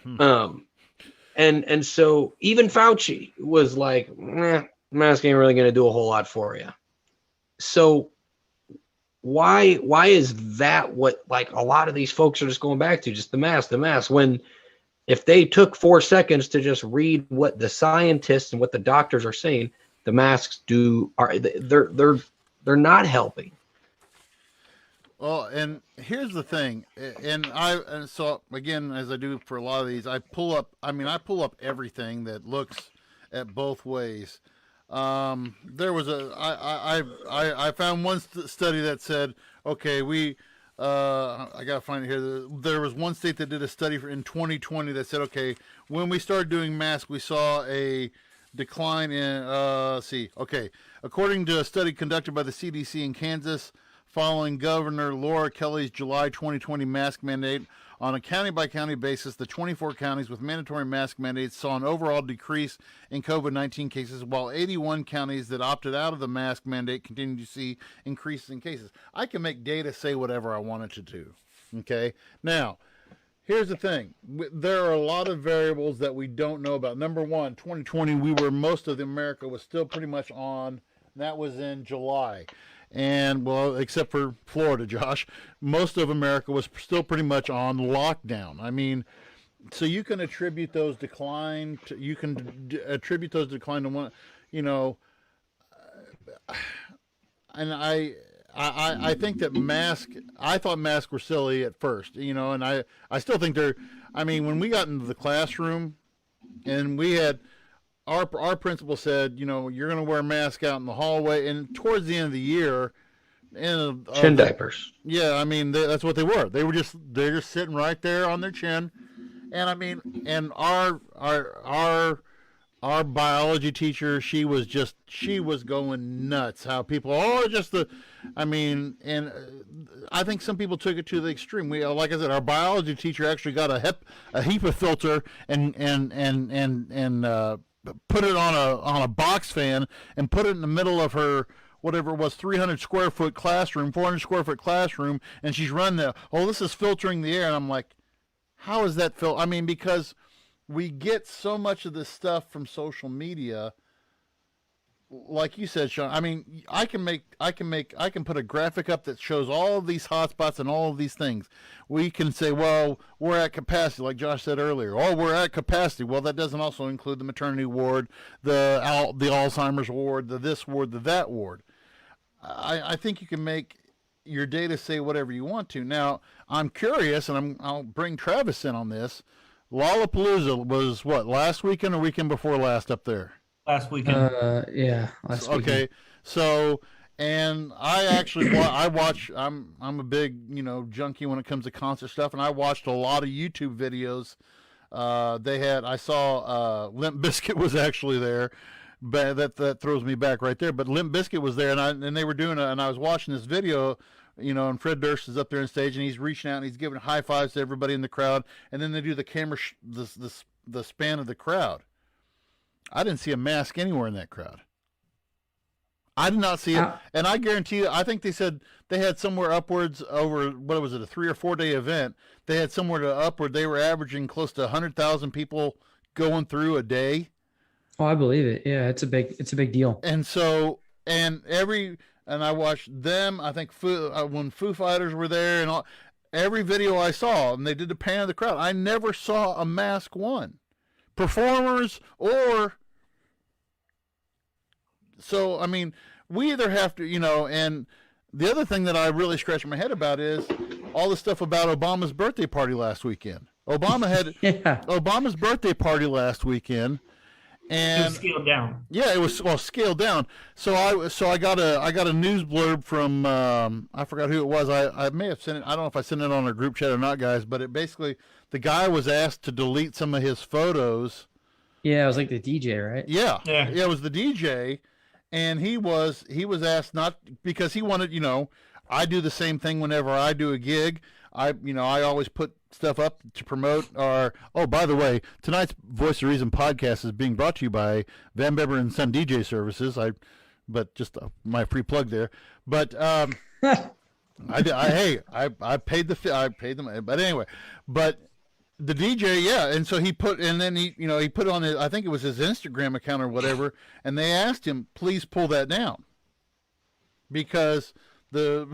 And so even Fauci was like, mask ain't really going to do a whole lot for you. So why is that what like a lot of these folks are just going back to, just the mask, when if they took 4 seconds to just read what the scientists and what the doctors are saying, the masks they're not helping. Well, and here's the thing, and so again, as I do for a lot of these, I pull up everything that looks at both ways. There was I found one study that said, okay, I gotta find it here. There was one state that did a study in 2020 that said, okay, when we started doing masks, we saw a decline in, according to a study conducted by the CDC in Kansas following Governor Laura Kelly's July 2020 mask mandate, on a county-by-county basis, the 24 counties with mandatory mask mandates saw an overall decrease in COVID-19 cases, while 81 counties that opted out of the mask mandate continued to see increases in cases. I can make data say whatever I want it to do, okay? Now, here's the thing. There are a lot of variables that we don't know about. Number one, 2020, most of America was still pretty much on. That was in July. And, well, except for Florida, Josh, most of America was still pretty much on lockdown. I mean, so you can attribute those decline to, one, and I think that I thought masks were silly at first, and I still think when we got into the classroom and we had, our principal said, you're going to wear a mask out in the hallway, and towards the end of the year, chin diapers. Yeah, that's what they were. They're just sitting right there on their chin, and our biology teacher, she was going nuts. How people, and I think some people took it to the extreme. Like I said, our biology teacher actually got a HEPA filter and put it on a box fan and put it in the middle of her, whatever it was, 400 square foot classroom, and she's running this is filtering the air. And I'm like, how is that because we get so much of this stuff from social media like you said, Sean, I mean, I can put a graphic up that shows all of these hotspots and all of these things. We can say, well, we're at capacity, like Josh said earlier. Oh, we're at capacity. Well, that doesn't also include the maternity ward, the Alzheimer's ward, the this ward, the that ward. I think you can make your data say whatever you want to. Now, I'm curious, and I'll bring Travis in on this. Lollapalooza was what, last weekend or weekend before last up there? Last weekend. Yeah, last weekend. Okay, so and I actually I watch. I'm a big junkie when it comes to concert stuff, and I watched a lot of YouTube videos. I saw Limp Bizkit was actually there. But that throws me back right there. But Limp Bizkit was there, and they were doing it, and I was watching this video, and Fred Durst is up there on stage, and he's reaching out and he's giving high fives to everybody in the crowd, and then they do the camera the span of the crowd. I didn't see a mask anywhere in that crowd. I did not see it, and I guarantee you, I think they said they had somewhere upwards over, what was it, a 3 or 4 day event. They had somewhere to upward. They were averaging close to 100,000 people going through a day. Oh, I believe it. Yeah, it's a big deal. And so, and I watched them. I think when Foo Fighters were there, and every video I saw, and they did the pan of the crowd. I never saw a mask one, performers or. So I mean, we either have to, and the other thing that I really scratch my head about is all the stuff about Obama's birthday party last weekend. Obama had Obama's birthday party last weekend. And it was scaled down. Yeah, it was scaled down. So I got a news blurb from I forgot who it was. I may have sent it. I don't know if I sent it on our group chat or not, guys. But it basically, the guy was asked to delete some of his photos. Yeah, it was like the DJ, right? Yeah, it was the DJ, and he was asked not because he wanted. I do the same thing whenever I do a gig. I always put stuff up to promote our. Oh, by the way, tonight's Voice of Reason podcast is being brought to you by Van Beber and Son DJ Services. But just my free plug there. But I paid I paid them. But anyway, but the DJ, yeah, and so he put it on his, I think it was his Instagram account or whatever, and they asked him, please pull that down because the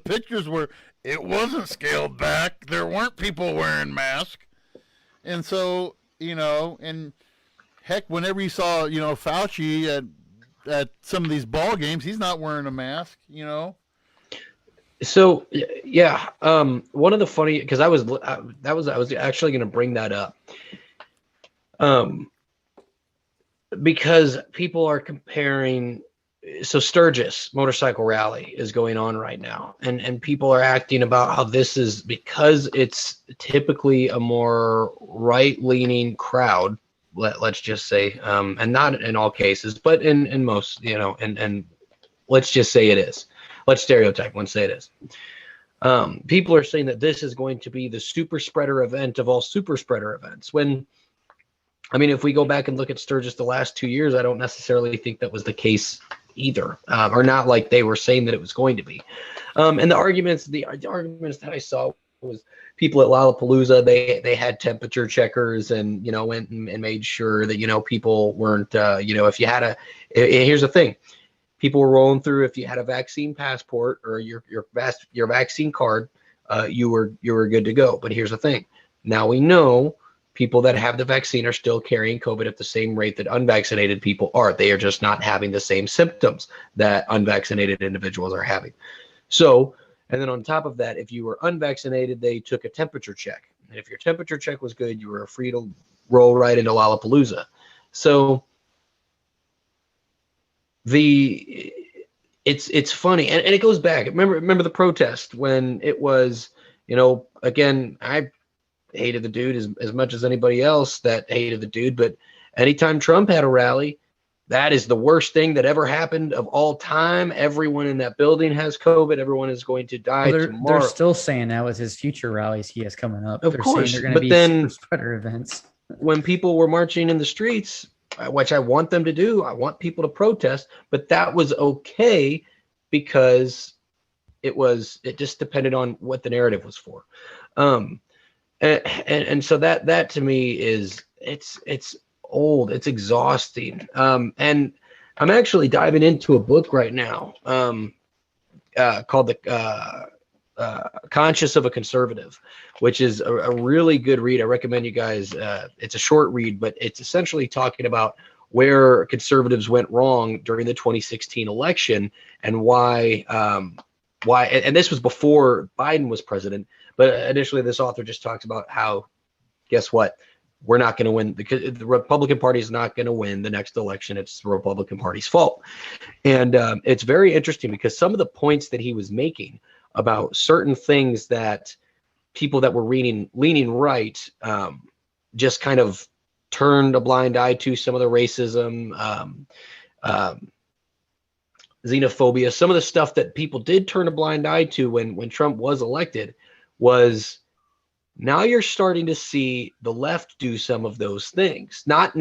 pictures were. It wasn't scaled back. There weren't people wearing masks. And so, and heck, whenever you saw, Fauci at some of these ball games, he's not wearing a mask, So, yeah, one of the funny, because I was actually going to bring that up. Because people are comparing. So Sturgis Motorcycle Rally is going on right now, and people are acting about how this is because it's typically a more right-leaning crowd. Let's just say, and not in all cases, but in most, and let's just say it is. Let's stereotype and say it is. People are saying that this is going to be the super spreader event of all super spreader events. When, I mean, if we go back and look at Sturgis the last 2 years, I don't necessarily think that was the case either, or not like they were saying that it was going to be. And the arguments that I saw was people at Lollapalooza, they had temperature checkers and, went and made sure that, people weren't, if you had here's the thing, people were rolling through, if you had a vaccine passport or your vaccine card, you were good to go. But here's the thing. Now we know people that have the vaccine are still carrying COVID at the same rate that unvaccinated people are. They are just not having the same symptoms that unvaccinated individuals are having. So, and then on top of that, if you were unvaccinated, they took a temperature check. And if your temperature check was good, you were free to roll right into Lollapalooza. So it's funny. And it goes back. Remember the protest when it was, again, I hated the dude as much as anybody else that hated the dude. But anytime Trump had a rally, that is the worst thing that ever happened of all time. Everyone in that building has COVID. Everyone is going to die tomorrow. They're still saying that with his future rallies he has coming up. Of course, saying they're going to be super spreader events. When people were marching in the streets, which I want them to do, I want people to protest, but that was okay because it just depended on what the narrative was for. And so that to me is it's old, it's exhausting. And I'm actually diving into a book right now called the Conscious of a Conservative, which is a really good read. I recommend you guys. It's a short read, but it's essentially talking about where conservatives went wrong during the 2016 election and why. And this was before Biden was president. But initially, this author just talks about how, guess what? We're not going to win because the Republican Party is not going to win the next election. It's the Republican Party's fault. And it's very interesting because some of the points that he was making about certain things that people that were leaning right just kind of turned a blind eye to, some of the racism, xenophobia, some of the stuff that people did turn a blind eye to when Trump was elected was now you're starting to see the left do some of those things. Not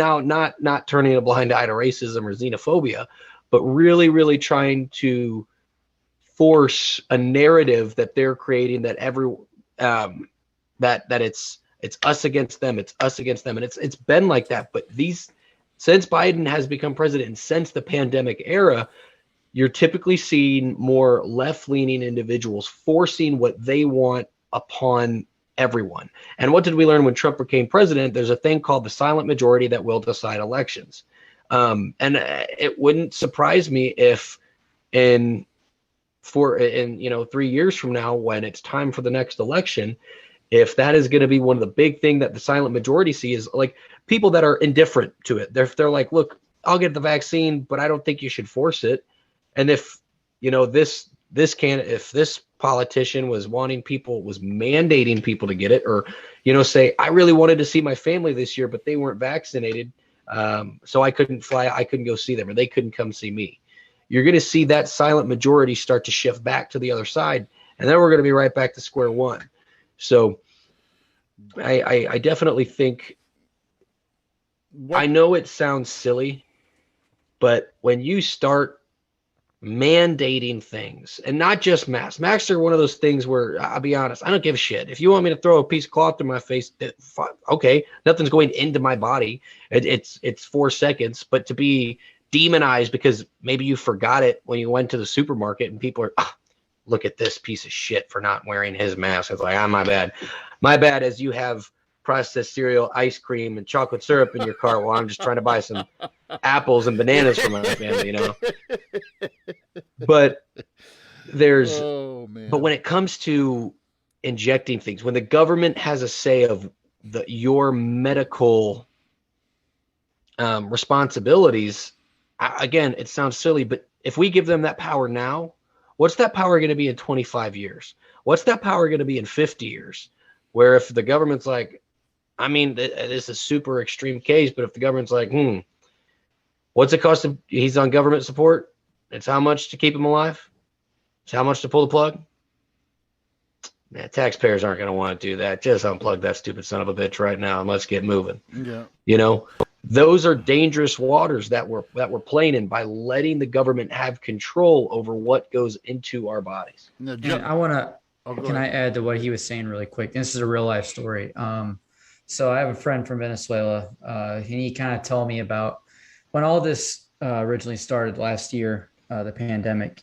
turning a blind eye to racism or xenophobia, but really, really trying to force a narrative that they're creating that that it's us against them, it's us against them, and it's been like that. But since Biden has become president and since the pandemic era, you're typically seeing more left-leaning individuals forcing what they want upon everyone. And what did we learn when Trump became president? There's a thing called the silent majority that will decide elections. And it wouldn't surprise me if in 3 years from now, when it's time for the next election, if that is going to be one of the big thing that the silent majority see is like people that are indifferent to it. They're like, look, I'll get the vaccine, but I don't think you should force it. And if if this politician was mandating people to get it, or say I really wanted to see my family this year, but they weren't vaccinated, so I couldn't fly, I couldn't go see them, or they couldn't come see me. You're going to see that silent majority start to shift back to the other side, and then we're going to be right back to square one. So I definitely think, I know it sounds silly, but when you start mandating things, and not just masks. Masks are one of those things where, I'll be honest, I don't give a shit. If you want me to throw a piece of cloth in my face, okay, nothing's going into my body. It's 4 seconds, but to be demonized because maybe you forgot it when you went to the supermarket and people are, look at this piece of shit for not wearing his mask. It's like, my bad. My bad, as you have processed cereal, ice cream, and chocolate syrup in your car while I'm just trying to buy some apples and bananas for my family, But but when it comes to injecting things, when the government has a say of your medical responsibilities, again, it sounds silly, but if we give them that power now, what's that power going to be in 25 years? What's that power going to be in 50 years? Where if the government's like, this is a super extreme case, but if the government's like, what's it cost him? He's on government support. It's how much to keep him alive. It's how much to pull the plug. Man, taxpayers aren't going to want to do that. Just unplug that stupid son of a bitch right now and let's get moving. Yeah. Those are dangerous waters that we're playing in by letting the government have control over what goes into our bodies. I want to. Can I add to what he was saying really quick? This is a real life story. So I have a friend from Venezuela, and he kind of told me about when all this originally started last year, the pandemic.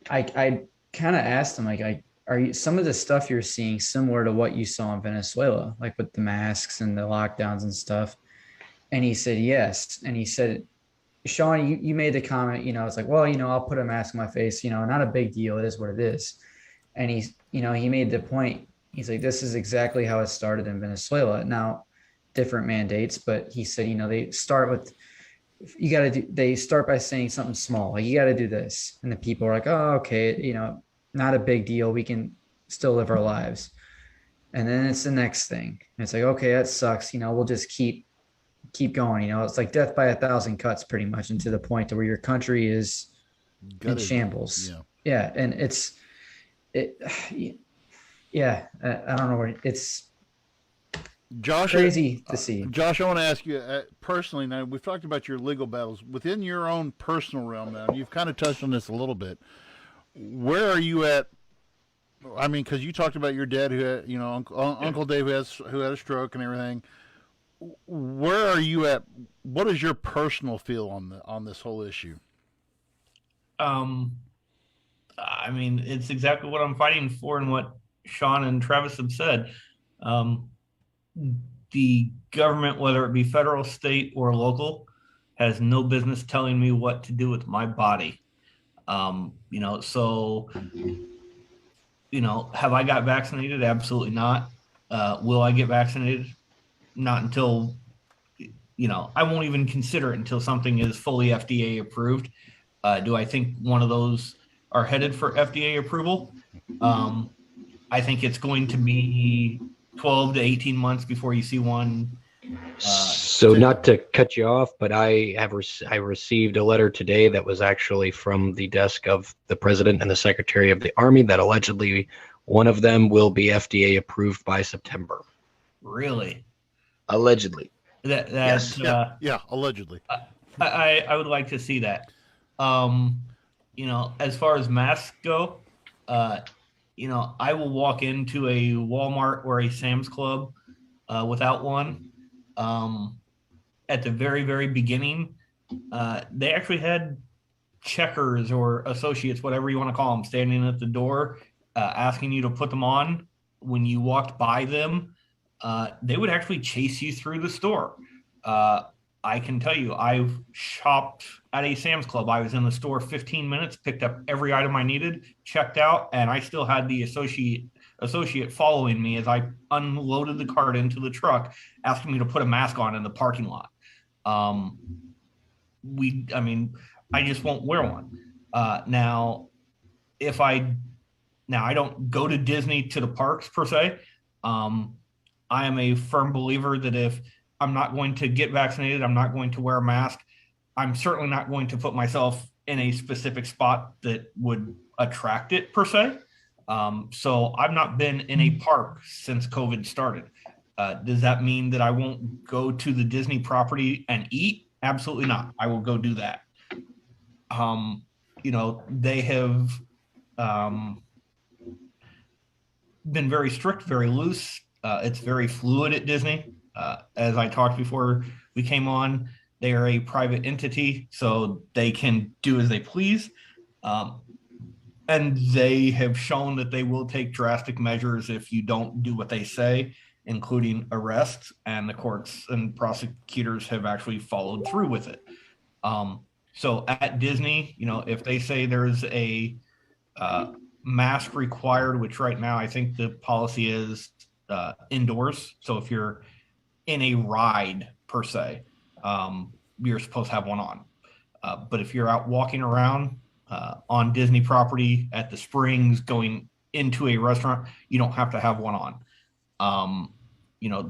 I kind of asked him, like, are you, some of the stuff you're seeing similar to what you saw in Venezuela, like with the masks and the lockdowns and stuff? And he said, yes. And he said, Sean, you made the comment, it's like, well, I'll put a mask on my face, not a big deal. It is what it is. And he made the point. He's like, this is exactly how it started in Venezuela. Now, different mandates, but he said, they start with, they start by saying something small, like you got to do this. And the people are like, oh, okay. Not a big deal. We can still live our lives. And then it's the next thing. And it's like, okay, that sucks. We'll just keep going. It's like death by 1,000 cuts pretty much, into the point to where your country is in shambles. Yeah. And I don't know where it's Josh, crazy to see. Josh, I want to ask you personally. Now we've talked about your legal battles within your own personal realm. Now you've kind of touched on this a little bit. Where are you at? Because you talked about your dad who had, Uncle Dave who had a stroke and everything. where are you at? What is your personal feel on this whole issue? I mean, it's exactly what I'm fighting for and what Sean and Travis have said. Um, the government, whether it be federal, state, or local, has no business telling me what to do with my body. So, have I got vaccinated? Absolutely not. Will I get vaccinated? Not until, I won't even consider it until something is fully FDA approved. Do I think one of those are headed for FDA approval? I think it's going to be 12 to 18 months before you see one. So not to cut you off, but I received a letter today that was actually from the desk of the president and the secretary of the army that allegedly one of them will be FDA approved by September. Really? Allegedly. Yes. Allegedly. I would like to see that. As far as masks go, I will walk into a Walmart or a Sam's Club without one. At the very, very beginning, they actually had checkers or associates, whatever you want to call them, standing at the door asking you to put them on. When you walked by them, they would actually chase you through the store. I can tell you, I've shopped at a Sam's Club. I was in the store 15 minutes, picked up every item I needed, checked out, and I still had the associate following me as I unloaded the cart into the truck, asking me to put a mask on in the parking lot. I just won't wear one. Now I don't go to Disney to the parks per se. I am a firm believer that if I'm not going to get vaccinated, I'm not going to wear a mask. I'm certainly not going to put myself in a specific spot that would attract it per se. So I've not been in a park since COVID started. Does that mean that I won't go to the Disney property and eat? Absolutely not. I will go do that. They have been very strict, very loose. It's very fluid at Disney. As I talked before we came on, they are a private entity, so they can do as they please. And they have shown that they will take drastic measures if you don't do what they say, including arrests, and the courts and prosecutors have actually followed through with it. So at Disney, if they say there's a mask required, which right now I think the policy is indoors. So if you're in a ride per se, you're supposed to have one on. But if you're out walking around on Disney property at the springs, going into a restaurant, you don't have to have one on.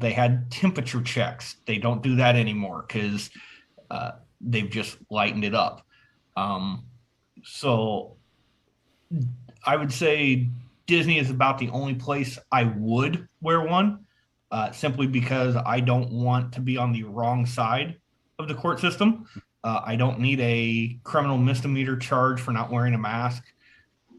They had temperature checks. They don't do that anymore because they've just lightened it up. So I would say Disney is about the only place I would wear one, simply because I don't want to be on the wrong side of the court system. I don't need a criminal misdemeanor charge for not wearing a mask.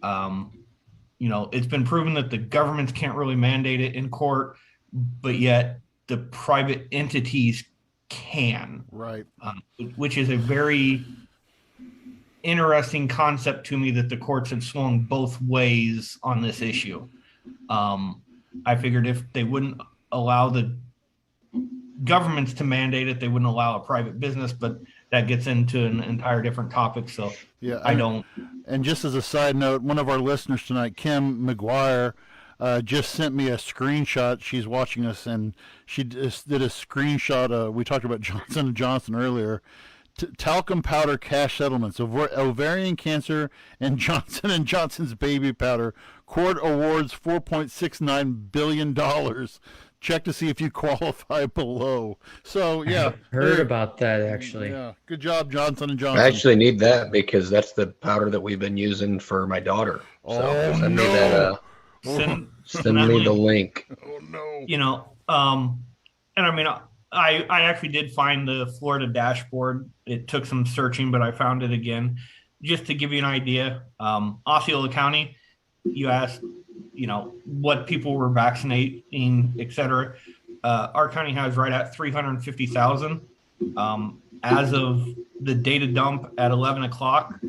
It's been proven that the governments can't really mandate it in court, but yet the private entities can. Right. Which is a very interesting concept to me, that the courts have swung both ways on this issue. I figured if they wouldn't allow the governments to mandate it, they wouldn't allow a private business, but that gets into an entire different topic. So yeah, I don't. And just as a side note, one of our listeners tonight, Kim McGuire, just sent me a screenshot. She's watching us, and she just did a screenshot. We talked about Johnson & Johnson earlier. Talcum powder cash settlements, ovarian cancer, and Johnson & Johnson's baby powder. Court awards $4.69 billion. Check to see if you qualify below. So, yeah. I heard about that, actually. Yeah. Good job, Johnson & Johnson. I actually need that because that's the powder that we've been using for my daughter. So send me that. Send me the link. Oh, no. And I mean, I actually did find the Florida dashboard. It took some searching, but I found it again. Just to give you an idea, Osceola County, you asked, what people were vaccinating, et cetera. our county has right at 350,000. As of the data dump at 11 o'clock,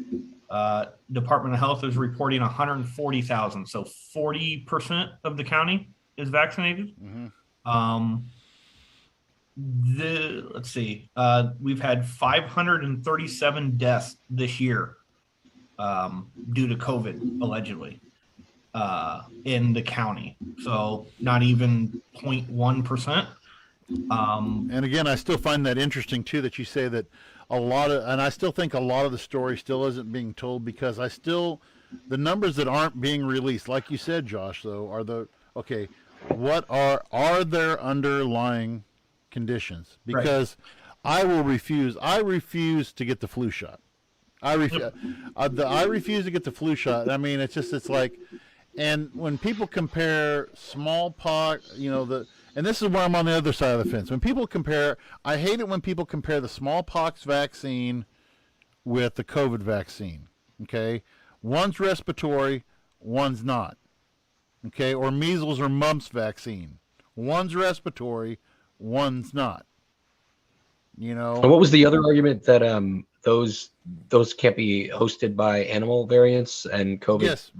Department of Health is reporting 140,000. So 40% of the county is vaccinated. Let's see. We've had 537 deaths this year due to COVID, allegedly, in the county. So not even 0.1%. And again, I still find that interesting too that you say that and I still think a lot of the story still isn't being told, because the numbers that aren't being released, like you said, Josh, though, what are their underlying conditions? Because right. I refuse to get the flu shot. I refuse to get the flu shot. I mean, it's like, and when people compare smallpox, and this is where I'm on the other side of the fence. When people compare, I hate it when people compare the smallpox vaccine with the COVID vaccine. Okay, one's respiratory, one's not. Okay, or measles or mumps vaccine, one's respiratory, one's not. And what was the other argument that those can't be hosted by animal variants and COVID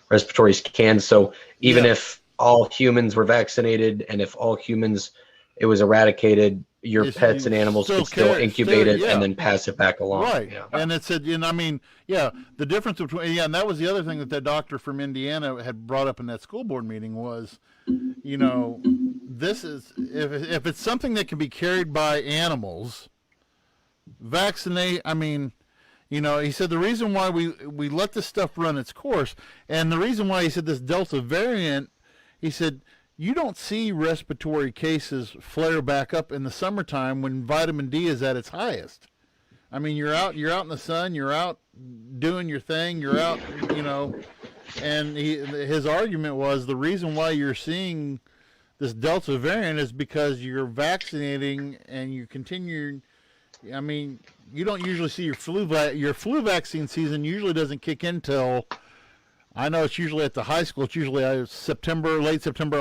respiratories can? So even if all humans were vaccinated and if all humans it was eradicated, your pets and animals could still incubate it and then pass it back along. Right. Yeah. And it said, the difference between, and that was the other thing that doctor from Indiana had brought up in that school board meeting was, this is, if it's something that can be carried by animals, vaccinate, he said the reason why we let this stuff run its course, and the reason why he said this Delta variant, he said, you don't see respiratory cases flare back up in the summertime when vitamin D is at its highest. I mean, you're out in the sun, you're out doing your thing, you're out, and his argument was the reason why you're seeing this Delta variant is because you're vaccinating and you continue. I mean, you don't usually see your flu vaccine season usually doesn't kick in till, I know it's usually at the high school. It's usually late September,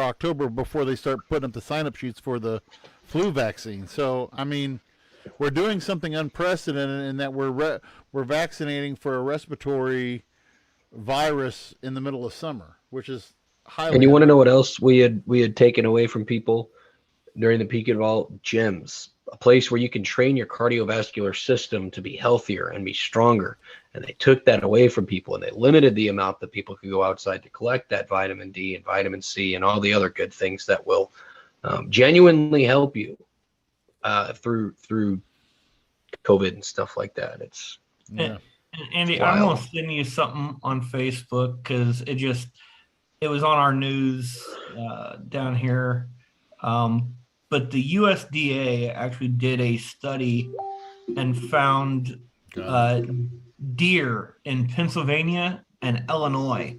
October before they start putting up the sign-up sheets for the flu vaccine. So, we're doing something unprecedented in that we're vaccinating for a respiratory virus in the middle of summer, which is highly. And you want to know what else we had taken away from people during the peak of all? Gyms, a place where you can train your cardiovascular system to be healthier and be stronger. And they took that away from people, and they limited the amount that people could go outside to collect that vitamin D and vitamin C and all the other good things that will genuinely help you through COVID and stuff like that. It's Andy, I'm gonna send you something on Facebook because it was on our news down here. But the USDA actually did a study and found deer in Pennsylvania and Illinois.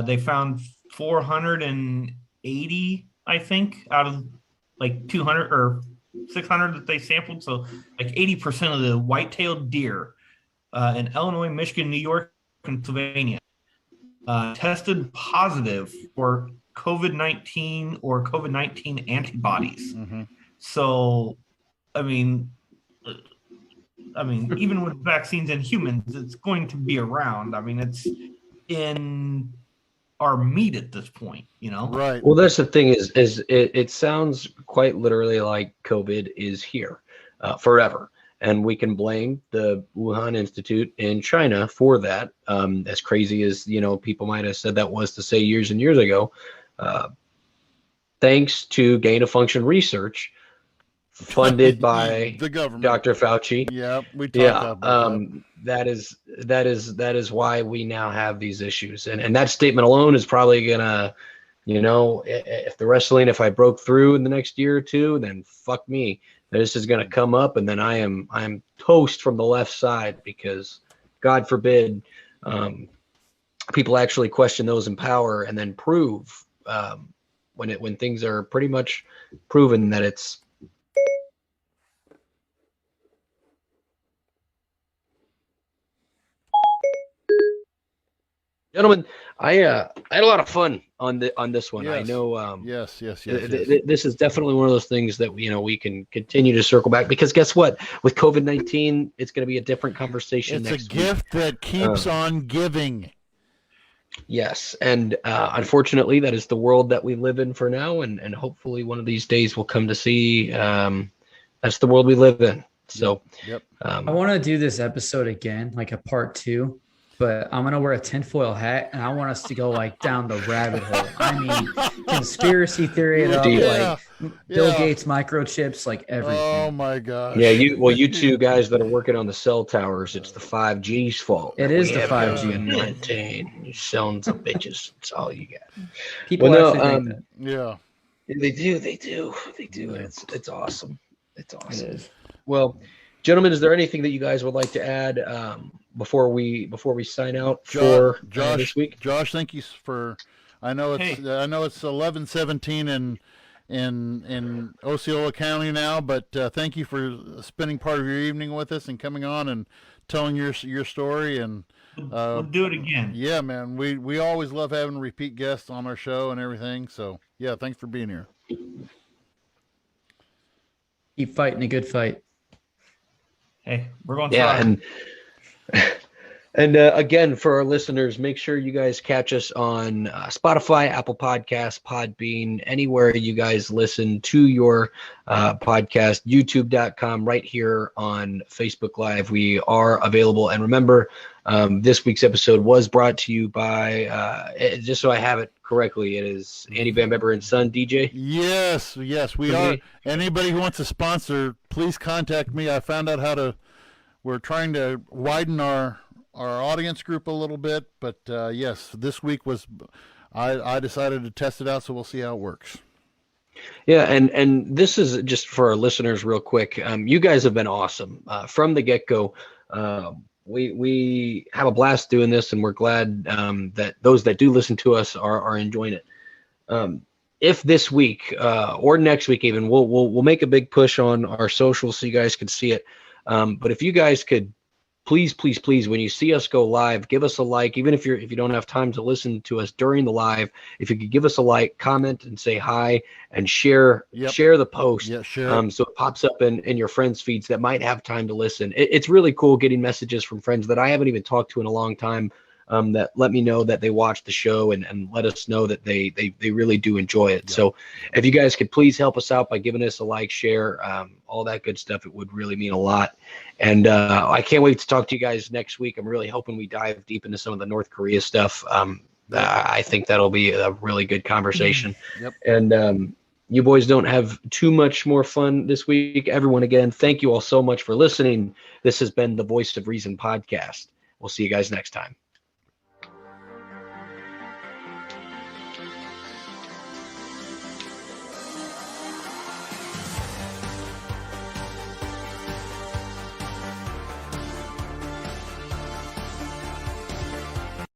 They found 480, I think, out of like 200 or 600 that they sampled. So like 80% of the white-tailed deer in Illinois, Michigan, New York, Pennsylvania tested positive for COVID-19 or COVID-19 antibodies. Mm-hmm. So, even with vaccines in humans, it's going to be around. It's in our meat at this point, Right. Well, that's the thing is it sounds quite literally like COVID is here forever. And we can blame the Wuhan Institute in China for that. As crazy as, people might have said that was to say years and years ago, thanks to gain of function research funded by the government, Dr. Fauci. Yeah, we talked about that. That is why we now have these issues. And that statement alone is probably gonna, if I broke through in the next year or two, then fuck me. This is going to come up, and then I'm toast from the left side because, God forbid, people actually question those in power and then prove when things are pretty much proven that it's. Gentlemen, I had a lot of fun on this one. Yes. I know Yes. this is definitely one of those things that we can continue to circle back, because guess what? With COVID-19, it's going to be a different conversation It's next a gift week. that keeps on giving. Yes, and unfortunately, that is the world that we live in for now, and hopefully one of these days we'll come to see that's the world we live in. So, Yep. I want to do this episode again, like a part 2, but I'm going to wear a tinfoil hat and I want us to go like down the rabbit hole. I mean, conspiracy theory it up, like Bill Gates microchips, like everything. Oh my gosh. Yeah, you two guys that are working on the cell towers, it's the 5G's fault. It is the 5G. Maintain. You sons of bitches. That's all you got. People actually think that. Yeah. They do. Yeah. It's awesome. It's awesome. It is. Well, gentlemen, is there anything that you guys would like to add before we sign out for this week? Josh, thank you for. I know it's 11:17 in Osceola County now, but thank you for spending part of your evening with us and coming on and telling your story. And we'll do it again. Yeah, man, we always love having repeat guests on our show and everything. So yeah, thanks for being here. Keep fighting a good fight. Hey, we're going to try. And again, for our listeners, make sure you guys catch us on Spotify, Apple Podcasts, Podbean, anywhere you guys listen to your podcast, youtube.com, right here on Facebook Live. We are available. And remember, this week's episode was brought to you by, just so I have it correctly, it is Andy Van Beber and Son, DJ. Yes, we are. Anybody who wants to sponsor, please contact me. I found out we're trying to widen our audience group a little bit, but yes, this week I decided to test it out, so we'll see how it works. Yeah, and this is just for our listeners real quick. You guys have been awesome from the get-go. We have a blast doing this, and we're glad that those that do listen to us are enjoying it. If this week or next week even, we'll make a big push on our socials so you guys can see it. But if you guys could please, when you see us go live, give us a like. Even if you don't have time to listen to us during the live, if you could give us a like, comment, and say hi, and share the post. Yeah, sure. So it pops up in your friends' feeds that might have time to listen. It's really cool getting messages from friends that I haven't even talked to in a long time, that let me know that they watch the show and let us know that they really do enjoy it. Yeah. So if you guys could please help us out by giving us a like, share, all that good stuff, it would really mean a lot. And I can't wait to talk to you guys next week. I'm really hoping we dive deep into some of the North Korea stuff. I think that'll be a really good conversation. Yep. And you boys don't have too much more fun this week. Everyone, again, thank you all so much for listening. This has been the Voice of Reason podcast. We'll see you guys next time.